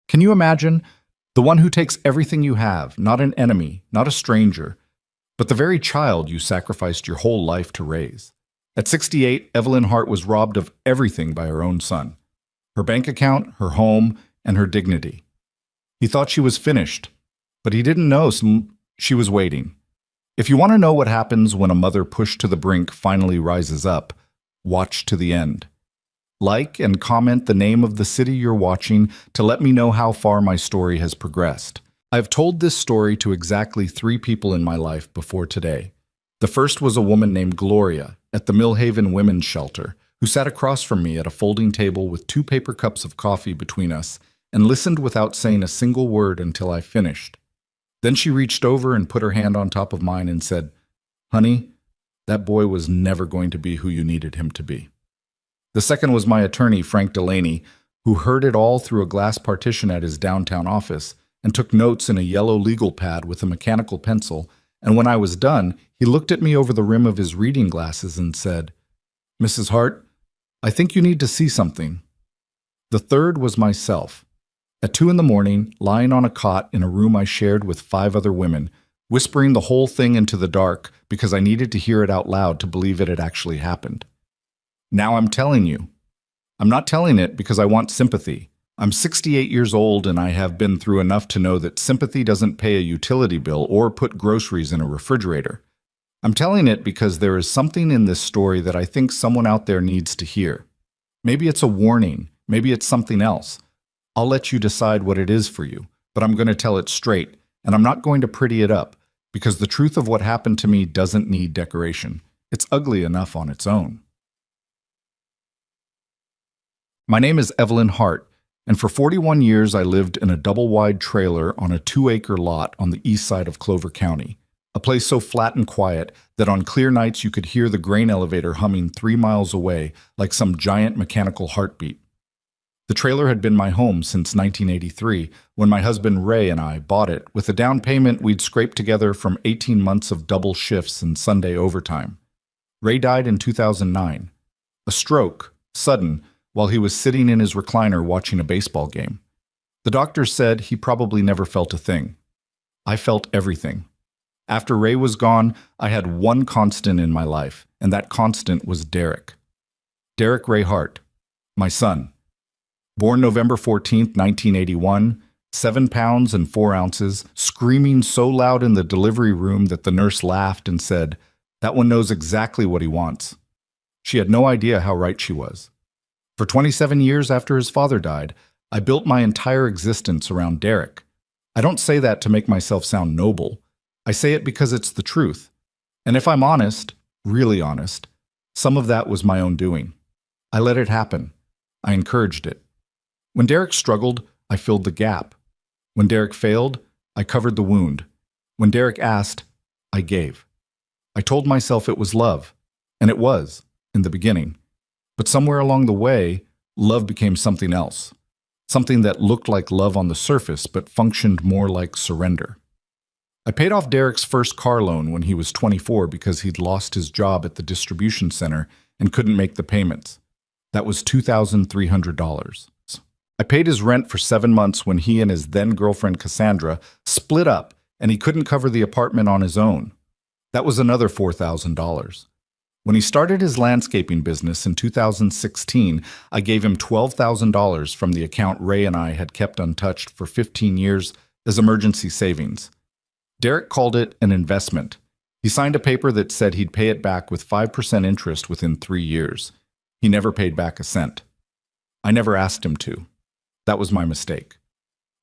Can you imagine? The one who takes everything you have, not an enemy, not a stranger, but the very child you sacrificed your whole life to raise. At 68, Evelyn Hart was robbed of everything by her own son. Her bank account, her home, and her dignity. He thought she was finished, but he didn't know she was waiting. If you want to know what happens when a mother pushed to the brink finally rises up, watch to the end. Like and comment the name of the city you're watching to let me know how far my story has progressed. I've told this story to exactly 3 people in my life before today. The first was a woman named Gloria at the Millhaven Women's Shelter, who sat across from me at a folding table with 2 paper cups of coffee between us and listened without saying a single word until I finished. Then she reached over and put her hand on top of mine and said, "Honey, that boy was never going to be who you needed him to be." The second was my attorney, Frank Delaney, who heard it all through a glass partition at his downtown office and took notes in a yellow legal pad with a mechanical pencil, and when I was done, he looked at me over the rim of his reading glasses and said, "Mrs. Hart, I think you need to see something." The third was myself. At 2 in the morning, lying on a cot in a room I shared with 5 other women, whispering the whole thing into the dark because I needed to hear it out loud to believe it had actually happened. Now I'm telling you. I'm not telling it because I want sympathy. I'm 68 years old and I have been through enough to know that sympathy doesn't pay a utility bill or put groceries in a refrigerator. I'm telling it because there is something in this story that I think someone out there needs to hear. Maybe it's a warning, maybe it's something else. I'll let you decide what it is for you, but I'm going to tell it straight, and I'm not going to pretty it up, because the truth of what happened to me doesn't need decoration. It's ugly enough on its own. My name is Evelyn Hart, and for 41 years I lived in a double-wide trailer on a 2-acre lot on the east side of Clover County, a place so flat and quiet that on clear nights you could hear the grain elevator humming 3 miles away like some giant mechanical heartbeat. The trailer had been my home since 1983, when my husband Ray and I bought it with a down payment we'd scraped together from 18 months of double shifts and Sunday overtime. Ray died in 2009. A stroke, sudden, while he was sitting in his recliner watching a baseball game. The doctors said he probably never felt a thing. I felt everything. After Ray was gone, I had one constant in my life, and that constant was Derek. Derek Ray Hart, my son. Born November 14, 1981, 7 pounds and 4 ounces, screaming so loud in the delivery room that the nurse laughed and said, "That one knows exactly what he wants." She had no idea how right she was. For 27 years after his father died, I built my entire existence around Derek. I don't say that to make myself sound noble. I say it because it's the truth. And if I'm honest, really honest, some of that was my own doing. I let it happen. I encouraged it. When Derek struggled, I filled the gap. When Derek failed, I covered the wound. When Derek asked, I gave. I told myself it was love, and it was, in the beginning. But somewhere along the way, love became something else. Something that looked like love on the surface, but functioned more like surrender. I paid off Derek's first car loan when he was 24 because he'd lost his job at the distribution center and couldn't make the payments. That was $2,300. I paid his rent for 7 months when he and his then-girlfriend Cassandra split up and he couldn't cover the apartment on his own. That was another $4,000. When he started his landscaping business in 2016, I gave him $12,000 from the account Ray and I had kept untouched for 15 years as emergency savings. Derek called it an investment. He signed a paper that said he'd pay it back with 5% interest within 3 years. He never paid back a cent. I never asked him to. That was my mistake.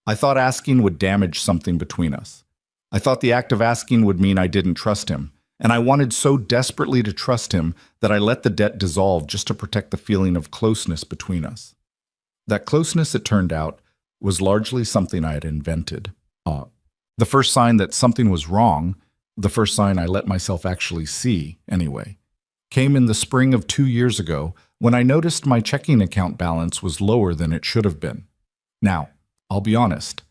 I thought asking would damage something between us. I thought the act of asking would mean I didn't trust him. And I wanted so desperately to trust him that I let the debt dissolve just to protect the feeling of closeness between us. That closeness, it turned out, was largely something I had invented. The first sign that something was wrong, the first sign I let myself actually see, anyway, came in the spring of 2 years ago when I noticed my checking account balance was lower than it should have been. Now, I'll be honest.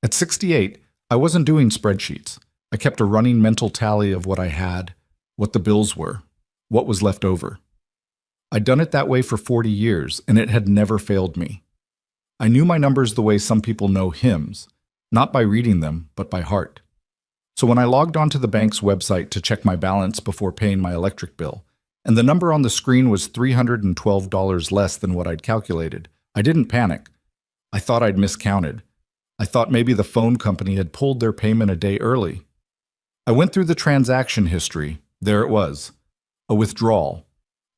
At 68, I wasn't doing spreadsheets. I kept a running mental tally of what I had, what the bills were, what was left over. I'd done it that way for 40 years, and it had never failed me. I knew my numbers the way some people know hymns, not by reading them, but by heart. So when I logged onto the bank's website to check my balance before paying my electric bill, and the number on the screen was $312 less than what I'd calculated, I didn't panic. I thought I'd miscounted. I thought maybe the phone company had pulled their payment a day early. I went through the transaction history. There it was. A withdrawal.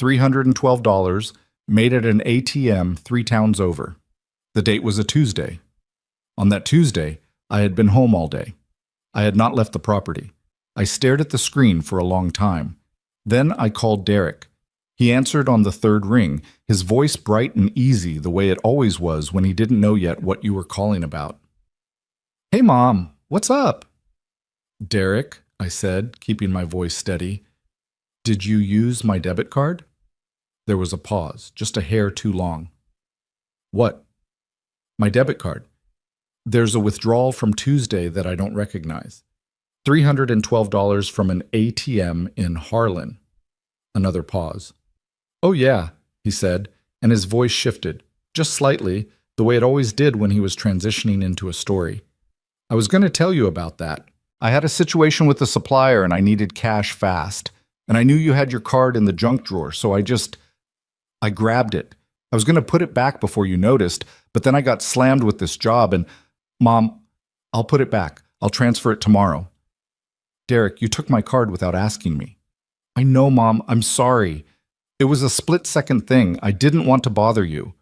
$312, made at an ATM 3 towns over. The date was a Tuesday. On that Tuesday, I had been home all day. I had not left the property. I stared at the screen for a long time. Then I called Derek. He answered on the third ring, his voice bright and easy the way it always was when he didn't know yet what you were calling about. "Hey, Mom, what's up?" "Derek," I said, keeping my voice steady. "Did you use my debit card?" There was a pause, just a hair too long. "What?" "My debit card. There's a withdrawal from Tuesday that I don't recognize. $312 from an ATM in Harlan." Another pause. "Oh yeah," he said, and his voice shifted, just slightly, the way it always did when he was transitioning into a story. "I was going to tell you about that. I had a situation with a supplier and I needed cash fast. And I knew you had your card in the junk drawer, so I grabbed it. I was going to put it back before you noticed, but then I got slammed with this job and, Mom, I'll put it back. I'll transfer it tomorrow." "Derek, you took my card without asking me." "I know, Mom. I'm sorry. It was a split-second thing. I didn't want to bother you."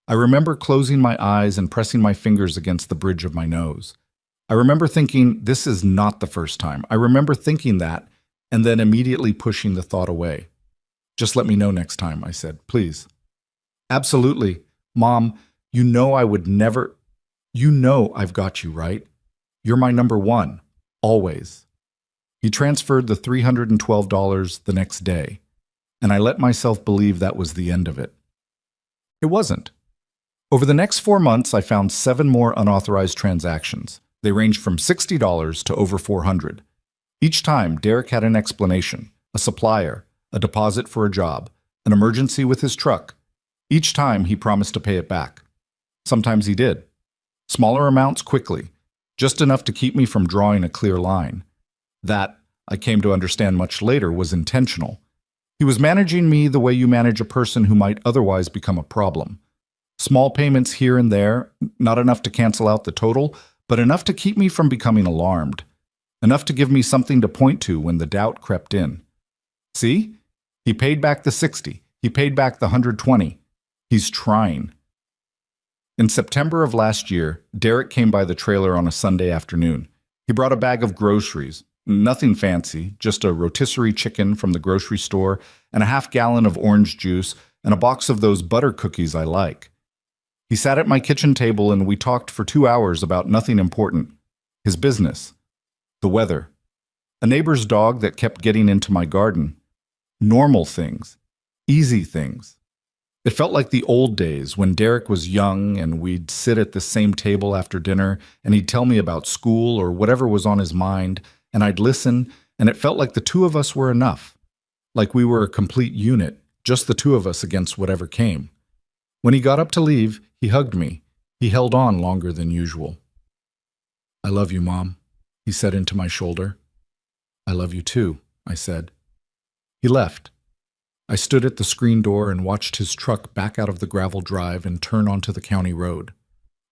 I remember closing my eyes and pressing my fingers against the bridge of my nose. I remember thinking, this is not the first time. I remember thinking that, and then immediately pushing the thought away. "Just let me know next time," I said, "please." "Absolutely. Mom, you know I would never... You know I've got you, right? You're my number one. Always." He transferred the $312 the next day, and I let myself believe that was the end of it. It wasn't. Over the next 4 months, I found 7 more unauthorized transactions. They ranged from $60 to over $400. Each time, Derek had an explanation, a supplier, a deposit for a job, an emergency with his truck. Each time, he promised to pay it back. Sometimes he did. Smaller amounts quickly, just enough to keep me from drawing a clear line. That, I came to understand much later, was intentional. He was managing me the way you manage a person who might otherwise become a problem. Small payments here and there, not enough to cancel out the total, but enough to keep me from becoming alarmed. Enough to give me something to point to when the doubt crept in. See? He paid back the 60. He paid back the 120. He's trying. In September of last year, Derek came by the trailer on a Sunday afternoon. He brought a bag of groceries. Nothing fancy, just a rotisserie chicken from the grocery store and a half-gallon of orange juice and a box of those butter cookies I like. He sat at my kitchen table and we talked for 2 hours about nothing important. His business. The weather. A neighbor's dog that kept getting into my garden. Normal things. Easy things. It felt like the old days when Derek was young and we'd sit at the same table after dinner and he'd tell me about school or whatever was on his mind, and I'd listen, and it felt like the two of us were enough. Like we were a complete unit, just the two of us against whatever came. When he got up to leave, he hugged me. He held on longer than usual. "I love you, Mom," he said into my shoulder. "I love you too," I said. He left. I stood at the screen door and watched his truck back out of the gravel drive and turn onto the county road.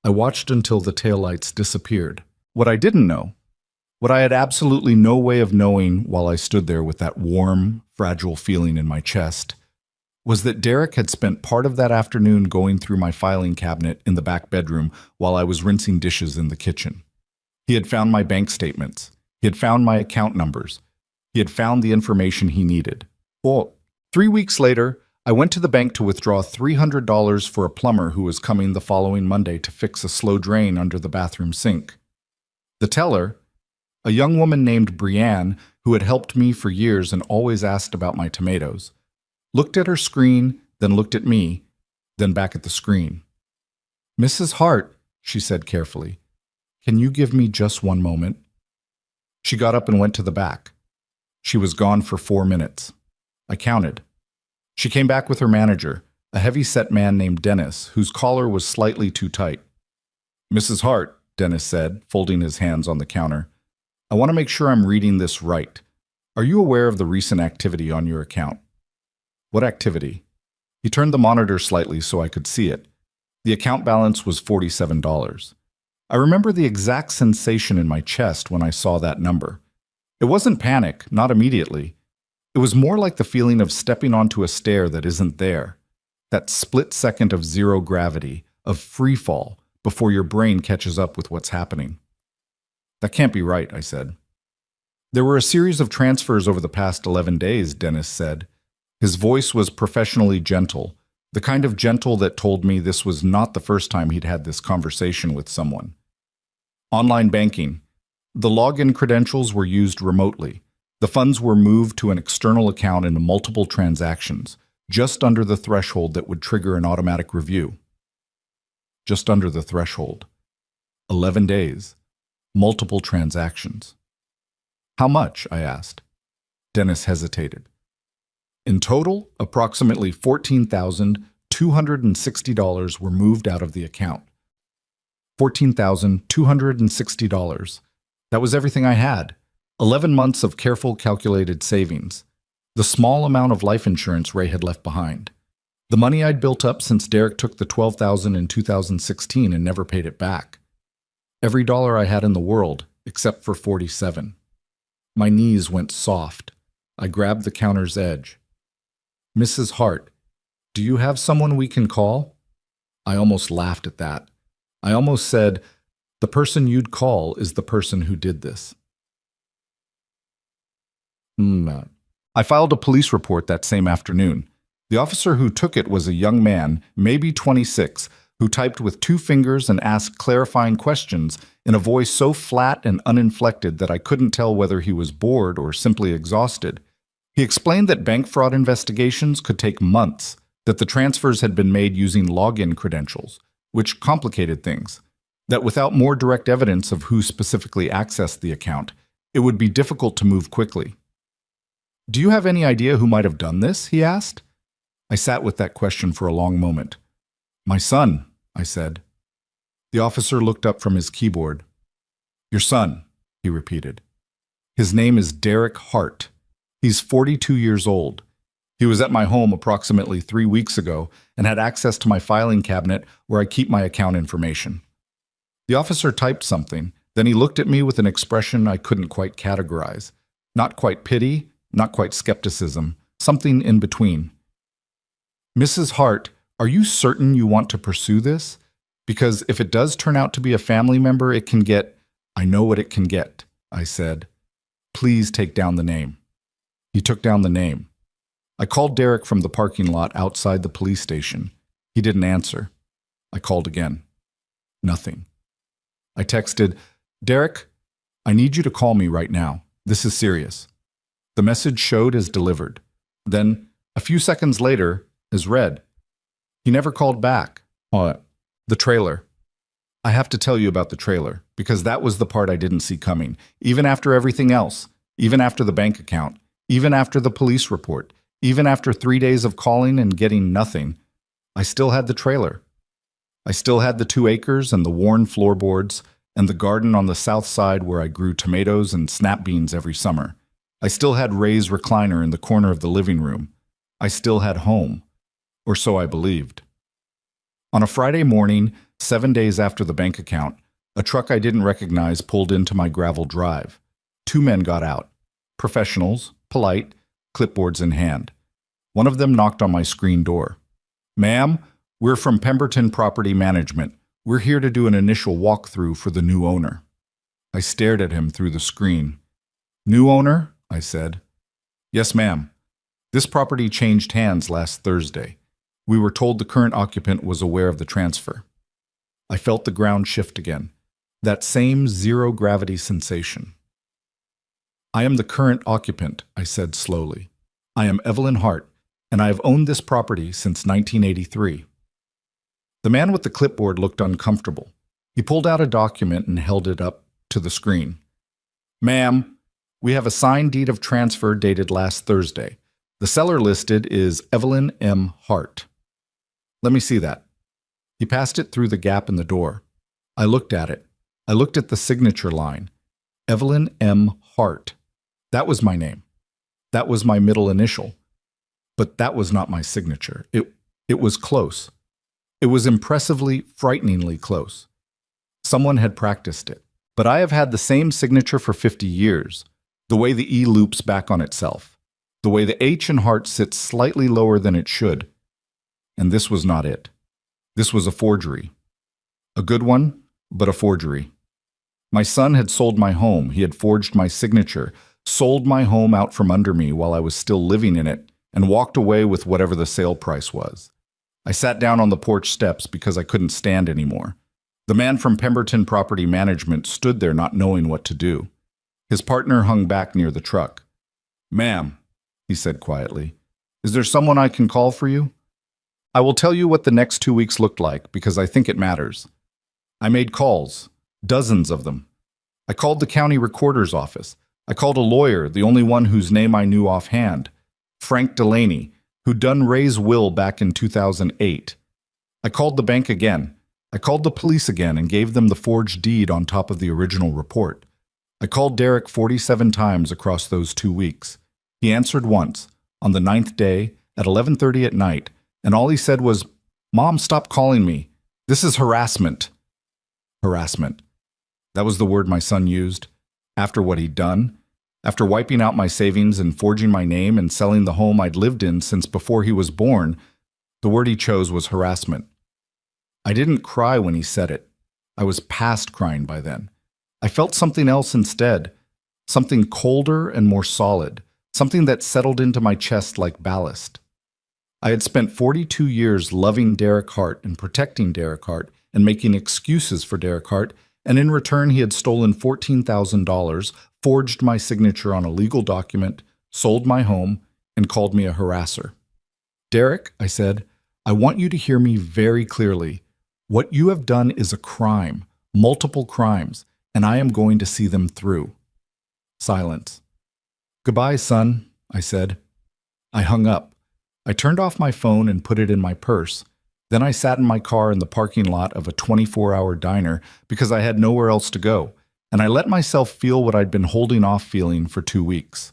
I watched until the taillights disappeared. What I didn't know, what I had absolutely no way of knowing while I stood there with that warm, fragile feeling in my chest, was that Derek had spent part of that afternoon going through my filing cabinet in the back bedroom while I was rinsing dishes in the kitchen. He had found my bank statements. He had found my account numbers. He had found the information he needed. Well, 3 weeks later, I went to the bank to withdraw $300 for a plumber who was coming the following Monday to fix a slow drain under the bathroom sink. The teller, a young woman named Brianne, who had helped me for years and always asked about my tomatoes, looked at her screen, then looked at me, then back at the screen. "Mrs. Hart," she said carefully, "can you give me just 1 moment?" She got up and went to the back. She was gone for 4 minutes. I counted. She came back with her manager, a heavy-set man named Dennis, whose collar was slightly too tight. "Mrs. Hart," Dennis said, folding his hands on the counter, "I want to make sure I'm reading this right. Are you aware of the recent activity on your account?" "What activity?" He turned the monitor slightly so I could see it. The account balance was $47. I remember the exact sensation in my chest when I saw that number. It wasn't panic, not immediately. It was more like the feeling of stepping onto a stair that isn't there. That split second of zero gravity, of free fall, before your brain catches up with what's happening. "That can't be right," I said. "There were a series of transfers over the past 11 days, Dennis said. His voice was professionally gentle, the kind of gentle that told me this was not the first time he'd had this conversation with someone. "Online banking. The login credentials were used remotely. The funds were moved to an external account into multiple transactions, just under the threshold that would trigger an automatic review." Just under the threshold. 11 days. Multiple transactions. "How much?" I asked. Dennis hesitated. "In total, approximately $14,260 were moved out of the account." $14,260. That was everything I had. 11 months of careful, calculated savings. The small amount of life insurance Ray had left behind. The money I'd built up since Derek took the $12,000 in 2016 and never paid it back. Every dollar I had in the world, except for 47. My knees went soft. I grabbed the counter's edge. "Mrs. Hart, do you have someone we can call?" I almost laughed at that. I almost said, "The person you'd call is the person who did this." I filed a police report that same afternoon. The officer who took it was a young man, maybe 26, who typed with 2 fingers and asked clarifying questions in a voice so flat and uninflected that I couldn't tell whether he was bored or simply exhausted. He explained that bank fraud investigations could take months, that the transfers had been made using login credentials, which complicated things, that without more direct evidence of who specifically accessed the account, it would be difficult to move quickly. "Do you have any idea who might have done this?" he asked. I sat with that question for a long moment. "My son," I said. The officer looked up from his keyboard. "Your son," he repeated. "His name is Derek Hart. He's 42 years old. He was at my home approximately 3 weeks ago and had access to my filing cabinet where I keep my account information." The officer typed something, then he looked at me with an expression I couldn't quite categorize. Not quite pity, not quite skepticism, something in between. "Mrs. Hart, are you certain you want to pursue this? Because if it does turn out to be a family member, it can get—" "I know what it can get," I said. "Please take down the name." He took down the name. I called Derek from the parking lot outside the police station. He didn't answer. I called again. Nothing. I texted, "Derek, I need you to call me right now. This is serious." The message showed as delivered. Then, a few seconds later, as read. He never called back. The trailer. I have to tell you about the trailer, because that was the part I didn't see coming, even after everything else, even after the bank account, even after the police report, even after 3 days of calling and getting nothing. I still had the trailer. I still had the 2 acres and the worn floorboards and the garden on the south side where I grew tomatoes and snap beans every summer. I still had Ray's recliner in the corner of the living room. I still had home. Or so I believed. On a Friday morning, 7 days after the bank account, a truck I didn't recognize pulled into my gravel drive. 2 men got out. Professionals, polite, clipboards in hand. One of them knocked on my screen door. "Ma'am, we're from Pemberton Property Management. We're here to do an initial walkthrough for the new owner." I stared at him through the screen. "New owner?" I said. "Yes, ma'am. This property changed hands last Thursday. We were told the current occupant was aware of the transfer." I felt the ground shift again. That same zero-gravity sensation. "I am the current occupant," I said slowly. "I am Evelyn Hart, and I have owned this property since 1983. The man with the clipboard looked uncomfortable. He pulled out a document and held it up to the screen. "Ma'am, we have a signed deed of transfer dated last Thursday. The seller listed is Evelyn M. Hart." Let me see that. He passed it through the gap in the door. I looked at it. I looked at the signature line. Evelyn M. Hart. That was my name. That was my middle initial. But that was not my signature. It was close. It was impressively, frighteningly close. Someone had practiced it. But I have had the same signature for 50 years. The way the E loops back on itself. The way the H in Hart sits slightly lower than it should. And this was not it. This was a forgery. A good one, but a forgery. My son had sold my home. He had forged my signature, sold my home out from under me while I was still living in it, and walked away with whatever the sale price was. I sat down on the porch steps because I couldn't stand anymore. The man from Pemberton Property Management stood there not knowing what to do. His partner hung back near the truck. "Ma'am," he said quietly, "is there someone I can call for you?" I will tell you what the next 2 weeks looked like because I think it matters. I made calls, dozens of them. I called the county recorder's office. I called a lawyer, the only one whose name I knew offhand, Frank Delaney, who'd done Ray's will back in 2008. I called the bank again. I called the police again and gave them the forged deed on top of the original report. I called Derek 47 times across those 2 weeks. He answered once, on the 9th day, at 11:30 at night, and all he said was, "Mom, stop calling me. This is harassment." Harassment. That was the word my son used. After what he'd done, after wiping out my savings and forging my name and selling the home I'd lived in since before he was born, the word he chose was harassment. I didn't cry when he said it. I was past crying by then. I felt something else instead, something colder and more solid, something that settled into my chest like ballast. I had spent 42 years loving Derek Hart and protecting Derek Hart and making excuses for Derek Hart, and in return he had stolen $14,000, forged my signature on a legal document, sold my home, and called me a harasser. "Derek," I said, "I want you to hear me very clearly. What you have done is a crime, multiple crimes, and I am going to see them through." Silence. "Goodbye, son," I said. I hung up. I turned off my phone and put it in my purse. Then I sat in my car in the parking lot of a 24-hour diner because I had nowhere else to go, and I let myself feel what I'd been holding off feeling for 2 weeks.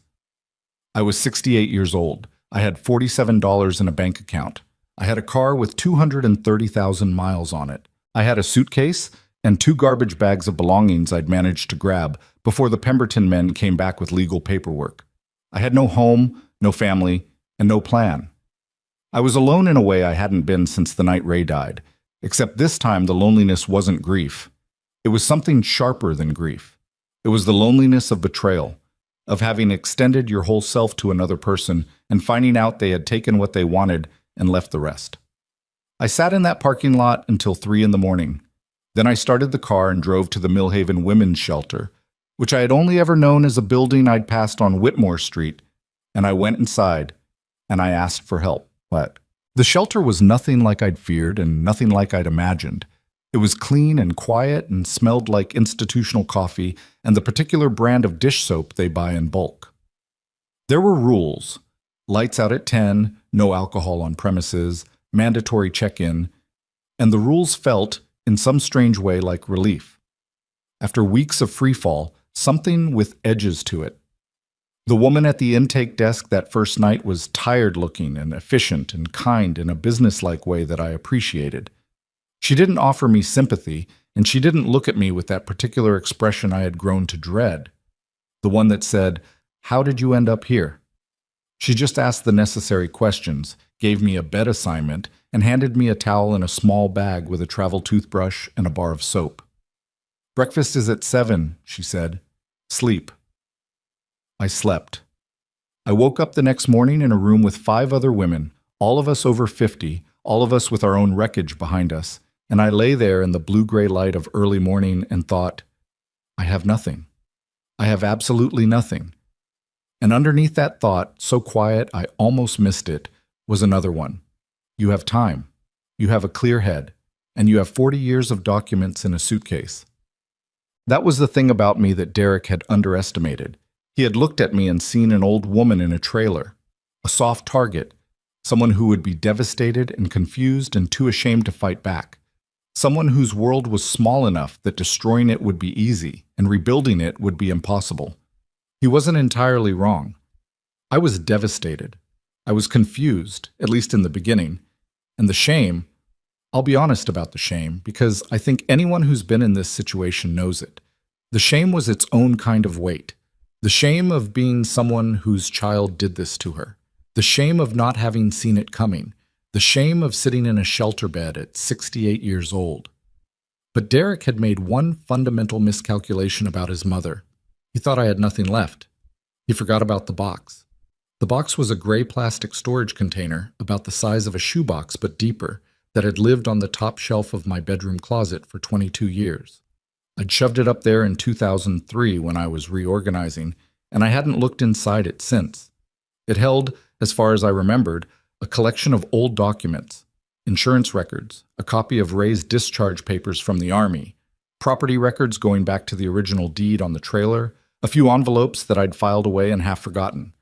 I was 68 years old. I had $47 in a bank account. I had a car with 230,000 miles on it. I had a suitcase and 2 garbage bags of belongings I'd managed to grab before the Pemberton men came back with legal paperwork. I had no home, no family, and no plan. I was alone in a way I hadn't been since the night Ray died, except this time the loneliness wasn't grief. It was something sharper than grief. It was the loneliness of betrayal, of having extended your whole self to another person and finding out they had taken what they wanted and left the rest. I sat in that parking lot until 3 in the morning. Then I started the car and drove to the Millhaven Women's Shelter, which I had only ever known as a building I'd passed on Whitmore Street, and I went inside, and I asked for help. But the shelter was nothing like I'd feared and nothing like I'd imagined. It was clean and quiet and smelled like institutional coffee and the particular brand of dish soap they buy in bulk. There were rules. Lights out at 10, no alcohol on premises, mandatory check-in, and the rules felt, in some strange way, like relief. After weeks of freefall, something with edges to it. The woman at the intake desk that first night was tired-looking and efficient and kind in a businesslike way that I appreciated. She didn't offer me sympathy, and she didn't look at me with that particular expression I had grown to dread. The one that said, "How did you end up here?" She just asked the necessary questions, gave me a bed assignment, and handed me a towel and a small bag with a travel toothbrush and a bar of soap. "Breakfast is at 7, she said. "Sleep." I slept. I woke up the next morning in a room with 5 other women, all of us over 50, all of us with our own wreckage behind us, and I lay there in the blue-gray light of early morning and thought, I have nothing. I have absolutely nothing. And underneath that thought, so quiet I almost missed it, was another one. You have time. You have a clear head. And you have 40 years of documents in a suitcase. That was the thing about me that Derek had underestimated. He had looked at me and seen an old woman in a trailer, a soft target, someone who would be devastated and confused and too ashamed to fight back, someone whose world was small enough that destroying it would be easy and rebuilding it would be impossible. He wasn't entirely wrong. I was devastated. I was confused, at least in the beginning. And the shame, I'll be honest about the shame, because I think anyone who's been in this situation knows it. The shame was its own kind of weight. The shame of being someone whose child did this to her. The shame of not having seen it coming. The shame of sitting in a shelter bed at 68 years old. But Derek had made one fundamental miscalculation about his mother. He thought I had nothing left. He forgot about the box. The box was a gray plastic storage container about the size of a shoebox but deeper that had lived on the top shelf of my bedroom closet for 22 years. I'd shoved it up there in 2003 when I was reorganizing, and I hadn't looked inside it since. It held, as far as I remembered, a collection of old documents, insurance records, a copy of Ray's discharge papers from the Army, property records going back to the original deed on the trailer, a few envelopes that I'd filed away and half forgotten.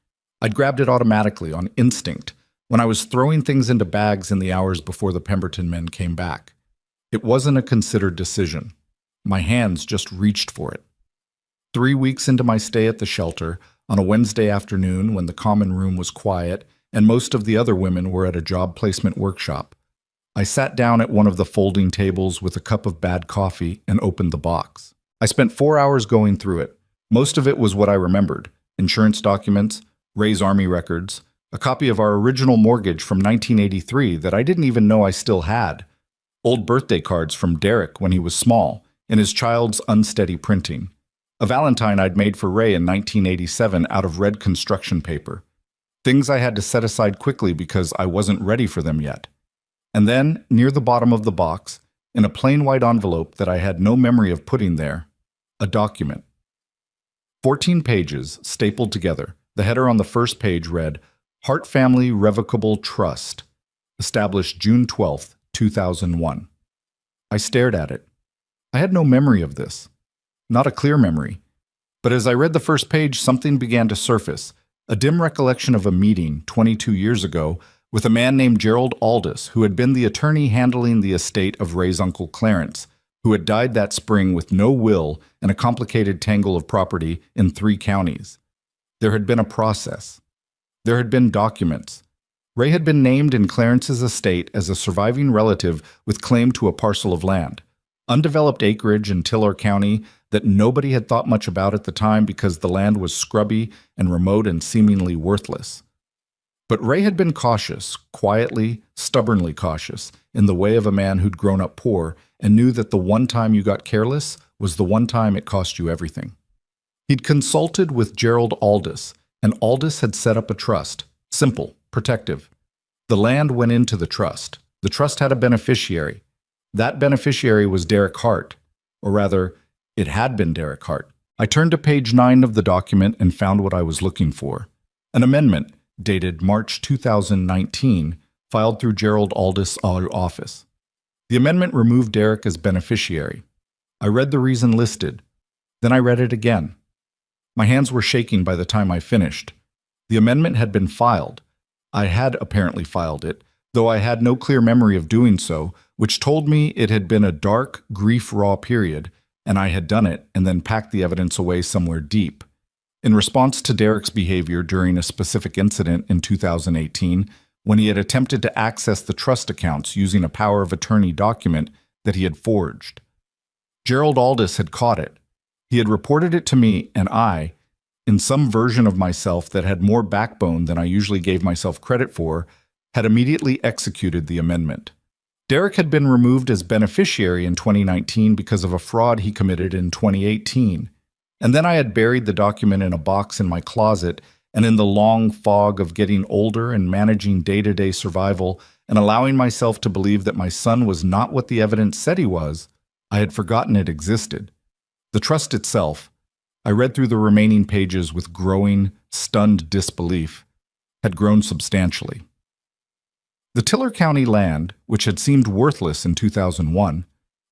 I'd grabbed it automatically, on instinct, when I was throwing things into bags in the hours before the Pemberton men came back. It wasn't a considered decision. My hands just reached for it. 3 weeks into my stay at the shelter, on a Wednesday afternoon when the common room was quiet and most of the other women were at a job placement workshop, I sat down at one of the folding tables with a cup of bad coffee and opened the box. I spent 4 hours going through it. Most of it was what I remembered: insurance documents, Ray's Army records, a copy of our original mortgage from 1983 that I didn't even know I still had, old birthday cards from Derek when he was small, and his child's unsteady printing, a Valentine I'd made for Ray in 1987 out of red construction paper, things I had to set aside quickly because I wasn't ready for them yet. And then, near the bottom of the box, in a plain white envelope that I had no memory of putting there, a document. 14 pages, stapled together. The header on the first page read, Hart Family Revocable Trust, established June 12, 2001. I stared at it. I had no memory of this. Not a clear memory. But as I read the first page, something began to surface, a dim recollection of a meeting 22 years ago with a man named Gerald Aldous, who had been the attorney handling the estate of Ray's uncle Clarence, who had died that spring with no will and a complicated tangle of property in 3 counties. There had been a process. There had been documents. Ray had been named in Clarence's estate as a surviving relative with claim to a parcel of land, undeveloped acreage in Tiller County that nobody had thought much about at the time because the land was scrubby and remote and seemingly worthless. But Ray had been cautious, quietly, stubbornly cautious, in the way of a man who'd grown up poor and knew that the one time you got careless was the one time it cost you everything. He'd consulted with Gerald Aldous, and Aldous had set up a trust, simple, protective. The land went into the trust. The trust had a beneficiary. That beneficiary was Derek Hart, or rather, it had been Derek Hart. I turned to page 9 of the document and found what I was looking for. An amendment, dated March 2019, filed through Gerald Aldous' office. The amendment removed Derek as beneficiary. I read the reason listed. Then I read it again. My hands were shaking by the time I finished. The amendment had been filed. I had apparently filed it, though I had no clear memory of doing so, which told me it had been a dark, grief-raw period, and I had done it and then packed the evidence away somewhere deep. In response to Derek's behavior during a specific incident in 2018, when he had attempted to access the trust accounts using a power of attorney document that he had forged. Gerald Aldous had caught it. He had reported it to me, and I, in some version of myself that had more backbone than I usually gave myself credit for, had immediately executed the amendment. Derek had been removed as beneficiary in 2019 because of a fraud he committed in 2018. And then I had buried the document in a box in my closet, and in the long fog of getting older and managing day-to-day survival and allowing myself to believe that my son was not what the evidence said he was, I had forgotten it existed. The trust itself, I read through the remaining pages with growing, stunned disbelief, had grown substantially. The Tiller County land, which had seemed worthless in 2001,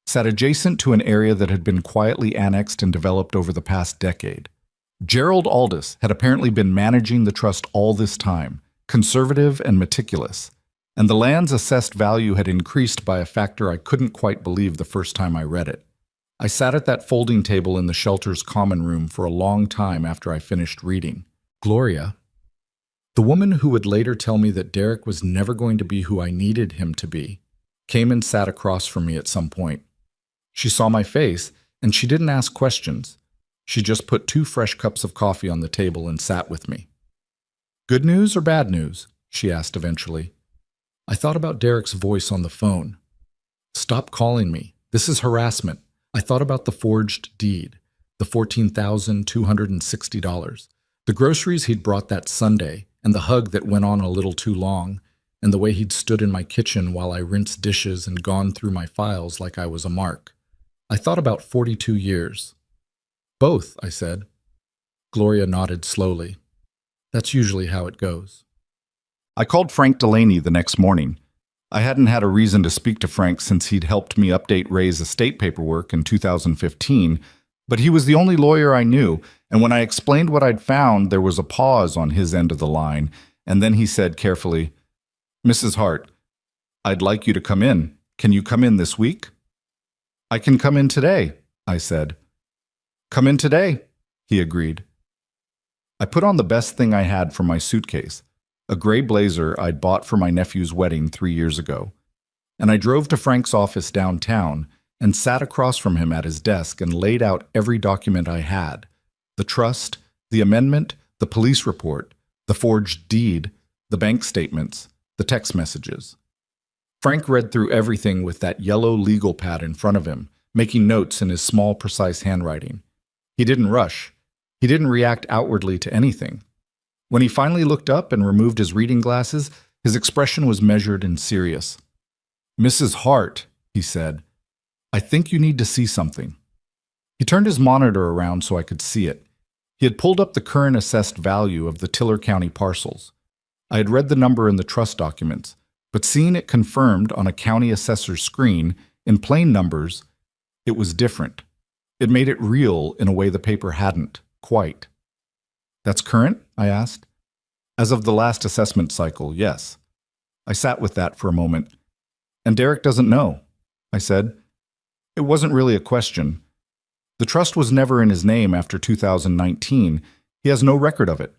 sat adjacent to an area that had been quietly annexed and developed over the past decade. Gerald Aldous had apparently been managing the trust all this time, conservative and meticulous, and the land's assessed value had increased by a factor I couldn't quite believe the first time I read it. I sat at that folding table in the shelter's common room for a long time after I finished reading. Gloria, the woman who would later tell me that Derek was never going to be who I needed him to be, came and sat across from me at some point. She saw my face, and she didn't ask questions. She just put 2 fresh cups of coffee on the table and sat with me. "Good news or bad news?" she asked eventually. I thought about Derek's voice on the phone. "Stop calling me. This is harassment." I thought about the forged deed, the $14,260, the groceries he'd brought that Sunday, and the hug that went on a little too long, and the way he'd stood in my kitchen while I rinsed dishes and gone through my files like I was a mark. I thought about 42 years. "Both," I said. Gloria nodded slowly. "That's usually how it goes." I called Frank Delaney the next morning. I hadn't had a reason to speak to Frank since he'd helped me update Ray's estate paperwork in 2015, but he was the only lawyer I knew, and when I explained what I'd found, there was a pause on his end of the line, and then he said carefully, "Mrs. Hart, I'd like you to come in. Can you come in this week?" "I can come in today," I said. "Come in today," he agreed. I put on the best thing I had from my suitcase, a gray blazer I'd bought for my nephew's wedding 3 years ago, and I drove to Frank's office downtown and sat across from him at his desk and laid out every document I had: the trust, the amendment, the police report, the forged deed, the bank statements, the text messages. Frank read through everything with that yellow legal pad in front of him, making notes in his small, precise handwriting. He didn't rush. He didn't react outwardly to anything. When he finally looked up and removed his reading glasses, his expression was measured and serious. "Mrs. Hart," he said, "I think you need to see something." He turned his monitor around so I could see it. He had pulled up the current assessed value of the Tiller County parcels. I had read the number in the trust documents, but seeing it confirmed on a county assessor's screen in plain numbers, it was different. It made it real in a way the paper hadn't, quite. "That's current?" I asked. "As of the last assessment cycle, yes." I sat with that for a moment. "And Derek doesn't know," I said. It wasn't really a question. The trust was never in his name after 2019. He has no record of it.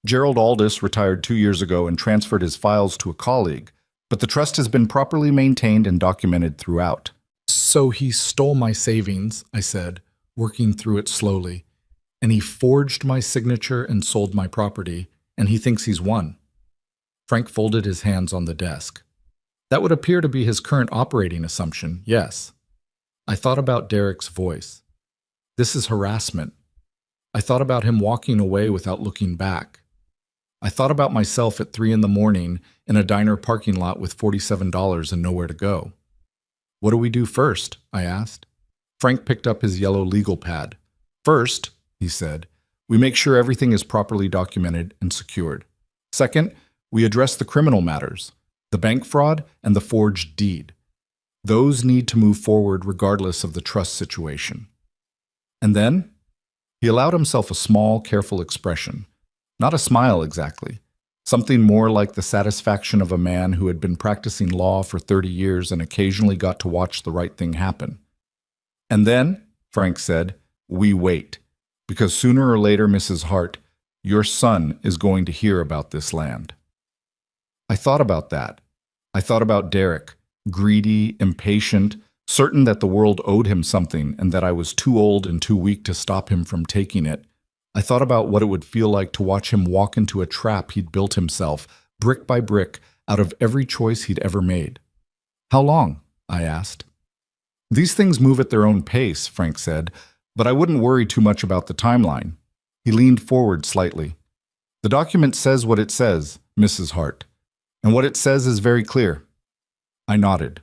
Gerald Aldis retired 2 years ago and transferred his files to a colleague, but the trust has been properly maintained and documented throughout. "So he stole my savings," I said, working through it slowly. "And he forged my signature and sold my property, and he thinks he's won." Frank folded his hands on the desk. "That would appear to be his current operating assumption, yes." I thought about Derek's voice. This is harassment. I thought about him walking away without looking back. I thought about myself at 3 in the morning in a diner parking lot with $47 and nowhere to go. "What do we do first?" I asked. Frank picked up his yellow legal pad. "First," he said, "we make sure everything is properly documented and secured. Second, we address the criminal matters, the bank fraud and the forged deed. Those need to move forward regardless of the trust situation." And then, he allowed himself a small, careful expression. Not a smile exactly. Something more like the satisfaction of a man who had been practicing law for 30 years and occasionally got to watch the right thing happen. "And then," Frank said, "we wait. Because sooner or later, Mrs. Hart, your son is going to hear about this land." I thought about that. I thought about Derek, greedy, impatient, certain that the world owed him something and that I was too old and too weak to stop him from taking it. I thought about what it would feel like to watch him walk into a trap he'd built himself, brick by brick, out of every choice he'd ever made. "How long?" I asked. "These things move at their own pace," Frank said, "but I wouldn't worry too much about the timeline." He leaned forward slightly. "The document says what it says, Mrs. Hart, and what it says is very clear." I nodded.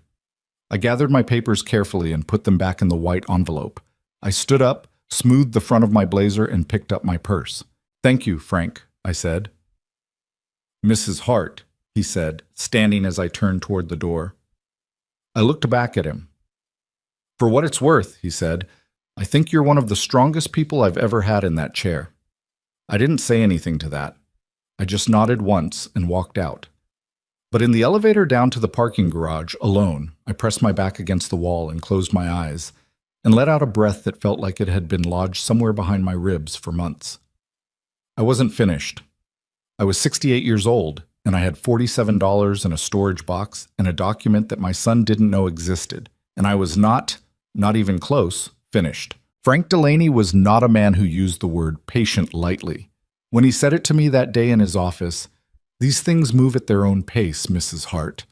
I gathered my papers carefully and put them back in the white envelope. I stood up, smoothed the front of my blazer, and picked up my purse. "Thank you, Frank," I said. "Mrs. Hart," he said, standing as I turned toward the door. I looked back at him. "For what it's worth," he said, "I think you're one of the strongest people I've ever had in that chair." I didn't say anything to that. I just nodded once and walked out. But in the elevator down to the parking garage, alone, I pressed my back against the wall and closed my eyes, and let out a breath that felt like it had been lodged somewhere behind my ribs for months. I wasn't finished. I was 68 years old, and I had $47 in a storage box and a document that my son didn't know existed, and I was not even close, finished. Frank Delaney was not a man who used the word patient lightly. When he said it to me that day in his office, "These things move at their own pace, Mrs. Hart,"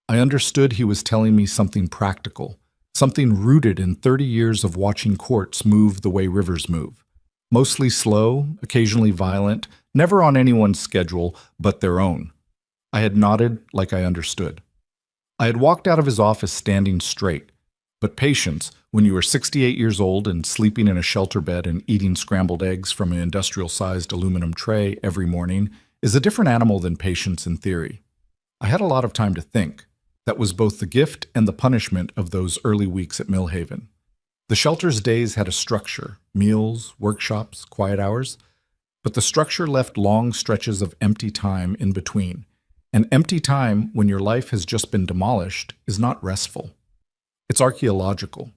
I understood he was telling me something practical, something rooted in 30 years of watching courts move the way rivers move. Mostly slow, occasionally violent, never on anyone's schedule but their own. I had nodded like I understood. I had walked out of his office standing straight. But patience, when you are 68 years old and sleeping in a shelter bed and eating scrambled eggs from an industrial-sized aluminum tray every morning, is a different animal than patience in theory. I had a lot of time to think. That was both the gift and the punishment of those early weeks at Millhaven. The shelter's days had a structure: meals, workshops, quiet hours. But the structure left long stretches of empty time in between. And empty time, when your life has just been demolished, is not restful. It's archaeological.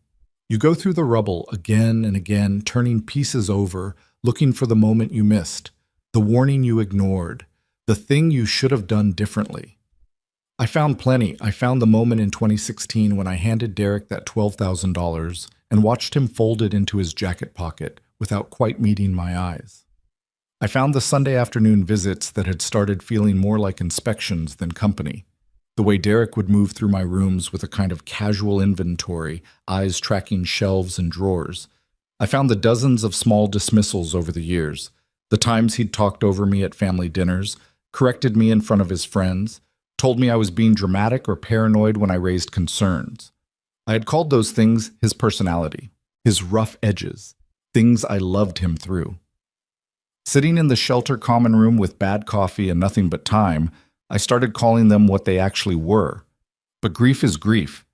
You go through the rubble again and again, turning pieces over, looking for the moment you missed, the warning you ignored, the thing you should have done differently. I found plenty. I found the moment in 2016 when I handed Derek that $12,000 and watched him fold it into his jacket pocket without quite meeting my eyes. I found the Sunday afternoon visits that had started feeling more like inspections than company. The way Derek would move through my rooms with a kind of casual inventory, eyes tracking shelves and drawers. I found the dozens of small dismissals over the years, the times he'd talked over me at family dinners, corrected me in front of his friends, told me I was being dramatic or paranoid when I raised concerns. I had called those things his personality, his rough edges, things I loved him through. Sitting in the shelter common room with bad coffee and nothing but time, I started calling them what they actually were. But grief is grief,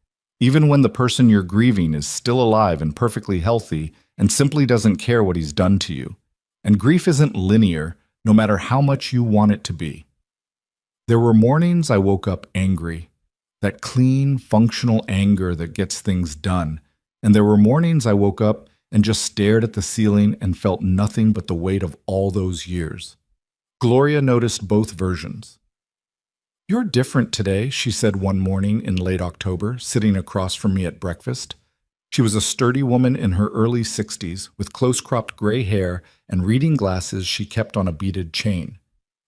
even when the person you're grieving is still alive and perfectly healthy and simply doesn't care what he's done to you. And grief isn't linear, no matter how much you want it to be. There were mornings I woke up angry, that clean, functional anger that gets things done. And there were mornings I woke up and just stared at the ceiling and felt nothing but the weight of all those years. Gloria noticed both versions. "You're different today," she said one morning in late October, sitting across from me at breakfast. She was a sturdy woman in her early 60s, with close-cropped gray hair and reading glasses she kept on a beaded chain.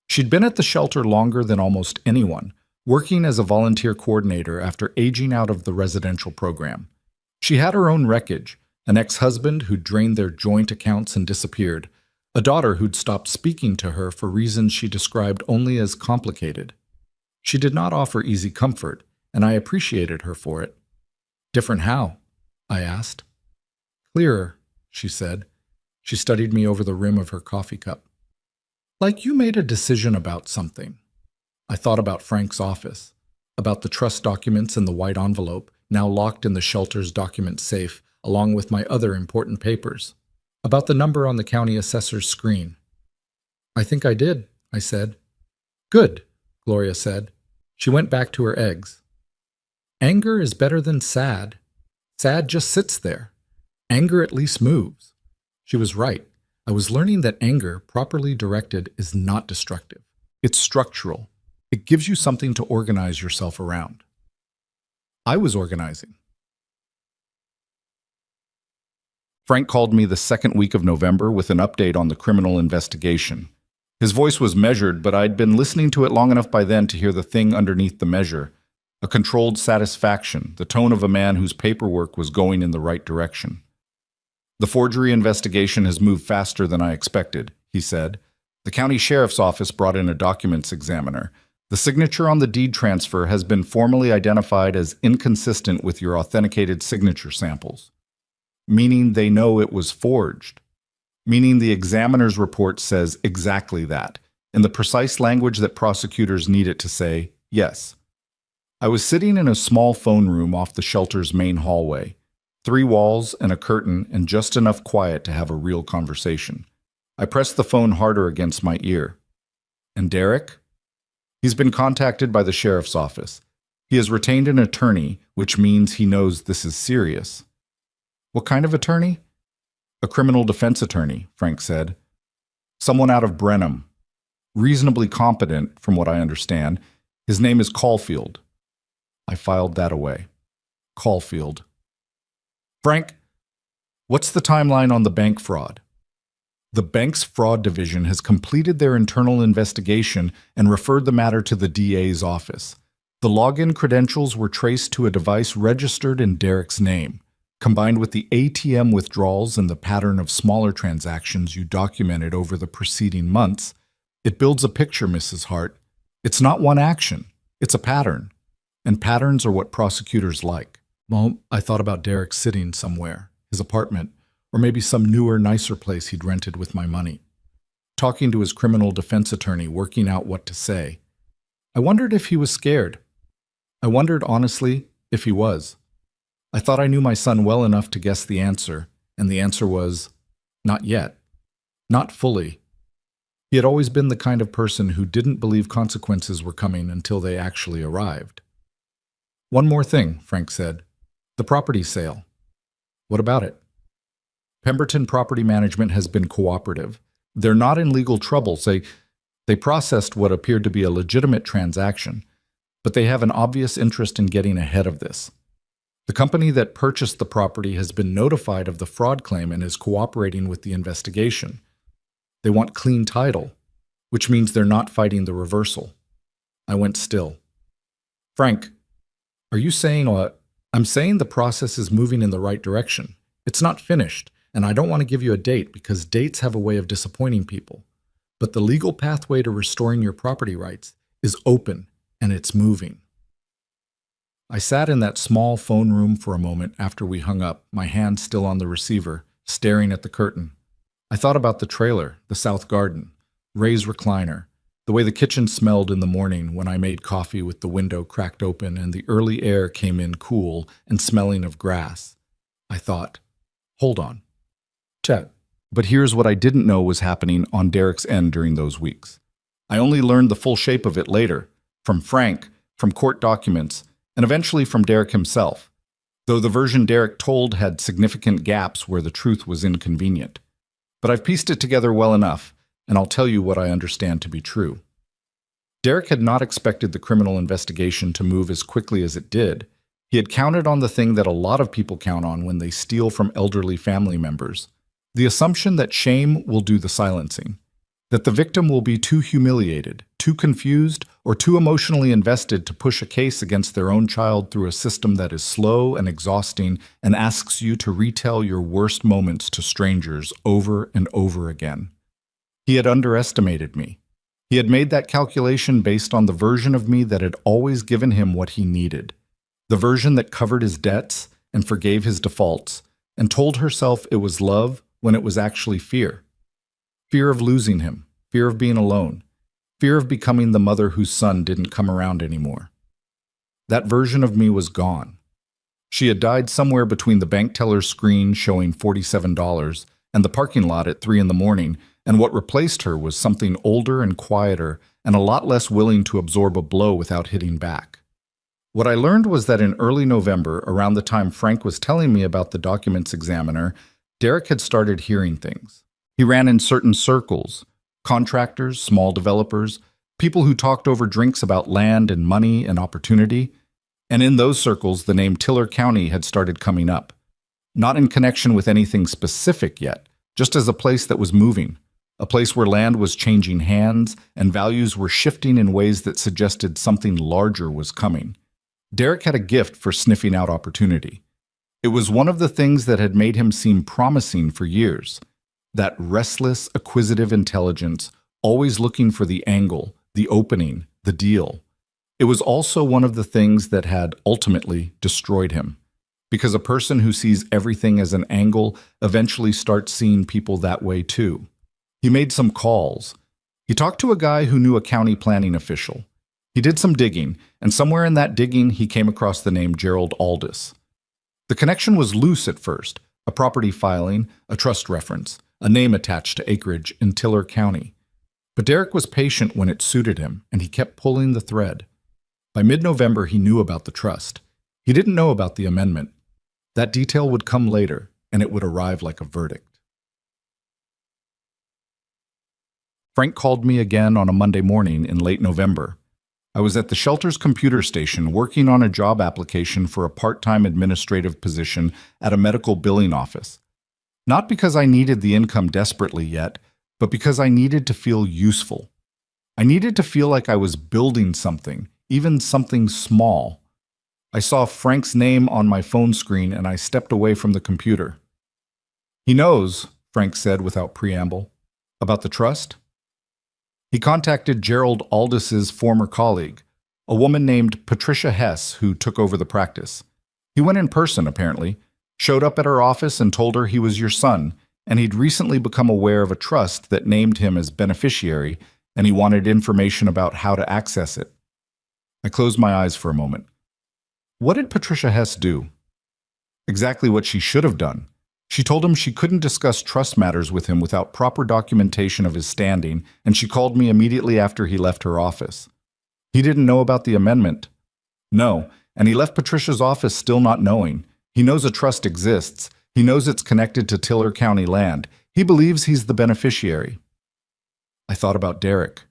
She'd been at the shelter longer than almost anyone, working as a volunteer coordinator after aging out of the residential program. She had her own wreckage: an ex-husband who'd drained their joint accounts and disappeared, a daughter who'd stopped speaking to her for reasons she described only as complicated. She did not offer easy comfort, and I appreciated her for it. "Different how?" I asked. "Clearer," she said. She studied me over the rim of her coffee cup. "Like you made a decision about something." I thought about Frank's office, about the trust documents in the white envelope, now locked in the shelter's document safe, along with my other important papers, about the number on the county assessor's screen. "I think I did," I said. "Good," Gloria said. She went back to her eggs. "Anger is better than sad. Sad just sits there. Anger at least moves." She was right. I was learning that anger, properly directed, is not destructive. It's structural. It gives you something to organize yourself around. I was organizing. Frank called me the second week of November with an update on the criminal investigation. His voice was measured, but I'd been listening to it long enough by then to hear the thing underneath the measure. A controlled satisfaction, the tone of a man whose paperwork was going in the right direction. "The forgery investigation has moved faster than I expected," he said. "The county sheriff's office brought in a documents examiner. The signature on the deed transfer has been formally identified as inconsistent with your authenticated signature samples." Meaning they know it was forged. Meaning the examiner's report says exactly that, in the precise language that prosecutors need it to say, yes. I was sitting in a small phone room off the shelter's main hallway. 3 walls and a curtain and just enough quiet to have a real conversation. I pressed the phone harder against my ear. And Derek? He's been contacted by the sheriff's office. He has retained an attorney, which means he knows this is serious. What kind of attorney? A criminal defense attorney, Frank said. Someone out of Brenham. Reasonably competent, from what I understand. His name is Caulfield. I filed that away. Caulfield. Frank, what's the timeline on the bank fraud? The bank's fraud division has completed their internal investigation and referred the matter to the DA's office. The login credentials were traced to a device registered in Derek's name. Combined with the ATM withdrawals and the pattern of smaller transactions you documented over the preceding months, it builds a picture, Mrs. Hart. It's not one action, it's a pattern. And patterns are what prosecutors like. Well, I thought about Derek sitting somewhere, his apartment, or maybe some newer, nicer place he'd rented with my money. Talking to his criminal defense attorney, working out what to say. I wondered if he was scared. I wondered, honestly, if he was. I thought I knew my son well enough to guess the answer, and the answer was, not yet. Not fully. He had always been the kind of person who didn't believe consequences were coming until they actually arrived. One more thing, Frank said. The property sale. What about it? Pemberton Property Management has been cooperative. They're not in legal trouble. They processed what appeared to be a legitimate transaction, but they have an obvious interest in getting ahead of this. The company that purchased the property has been notified of the fraud claim and is cooperating with the investigation. They want clean title, which means they're not fighting the reversal. I went still. Frank, are you saying what? I'm saying the process is moving in the right direction. It's not finished, and I don't want to give you a date because dates have a way of disappointing people. But the legal pathway to restoring your property rights is open, and it's moving. I sat in that small phone room for a moment after we hung up, my hand still on the receiver, staring at the curtain. I thought about the trailer, the south garden, Ray's recliner, the way the kitchen smelled in the morning when I made coffee with the window cracked open and the early air came in cool and smelling of grass. I thought, hold on. Chet. But here's what I didn't know was happening on Derek's end during those weeks. I only learned the full shape of it later, from Frank, from court documents, and eventually from Derek himself, though the version Derek told had significant gaps where the truth was inconvenient. But I've pieced it together well enough, and I'll tell you what I understand to be true. Derek had not expected the criminal investigation to move as quickly as it did. He had counted on the thing that a lot of people count on when they steal from elderly family members, the assumption that shame will do the silencing, that the victim will be too humiliated, too confused, or too emotionally invested to push a case against their own child through a system that is slow and exhausting and asks you to retell your worst moments to strangers over and over again. He had underestimated me. He had made that calculation based on the version of me that had always given him what he needed, the version that covered his debts and forgave his defaults, and told herself it was love when it was actually fear. Fear of losing him, fear of being alone, fear of becoming the mother whose son didn't come around anymore. That version of me was gone. She had died somewhere between the bank teller's screen showing $47 and the parking lot at 3 a.m, and what replaced her was something older and quieter and a lot less willing to absorb a blow without hitting back. What I learned was that in early November, around the time Frank was telling me about the documents examiner, Derek had started hearing things. He ran in certain circles, contractors, small developers, people who talked over drinks about land and money and opportunity, and in those circles the name Tiller County had started coming up. Not in connection with anything specific yet, just as a place that was moving, a place where land was changing hands and values were shifting in ways that suggested something larger was coming. Derek had a gift for sniffing out opportunity. It was one of the things that had made him seem promising for years. That restless, acquisitive intelligence, always looking for the angle, the opening, the deal. It was also one of the things that had ultimately destroyed him. Because a person who sees everything as an angle eventually starts seeing people that way too. He made some calls. He talked to a guy who knew a county planning official. He did some digging, and somewhere in that digging he came across the name Gerald Aldis. The connection was loose at first, a property filing, a trust reference, a name attached to acreage in Tiller County. But Derek was patient when it suited him, and he kept pulling the thread. By mid-November, he knew about the trust. He didn't know about the amendment. That detail would come later, and it would arrive like a verdict. Frank called me again on a Monday morning in late November. I was at the shelter's computer station working on a job application for a part-time administrative position at a medical billing office. Not because I needed the income desperately yet, but because I needed to feel useful. I needed to feel like I was building something, even something small. I saw Frank's name on my phone screen and I stepped away from the computer. "He knows," Frank said without preamble. "About the trust?" He contacted Gerald Aldis's former colleague, a woman named Patricia Hess, who took over the practice. He went in person, apparently, showed up at her office and told her he was your son, and he'd recently become aware of a trust that named him as beneficiary, and he wanted information about how to access it. I closed my eyes for a moment. What did Patricia Hess do? Exactly what she should have done. She told him she couldn't discuss trust matters with him without proper documentation of his standing, and she called me immediately after he left her office. He didn't know about the amendment. No, and he left Patricia's office still not knowing. He knows a trust exists. He knows it's connected to Tiller County land. He believes he's the beneficiary. I thought about Derek,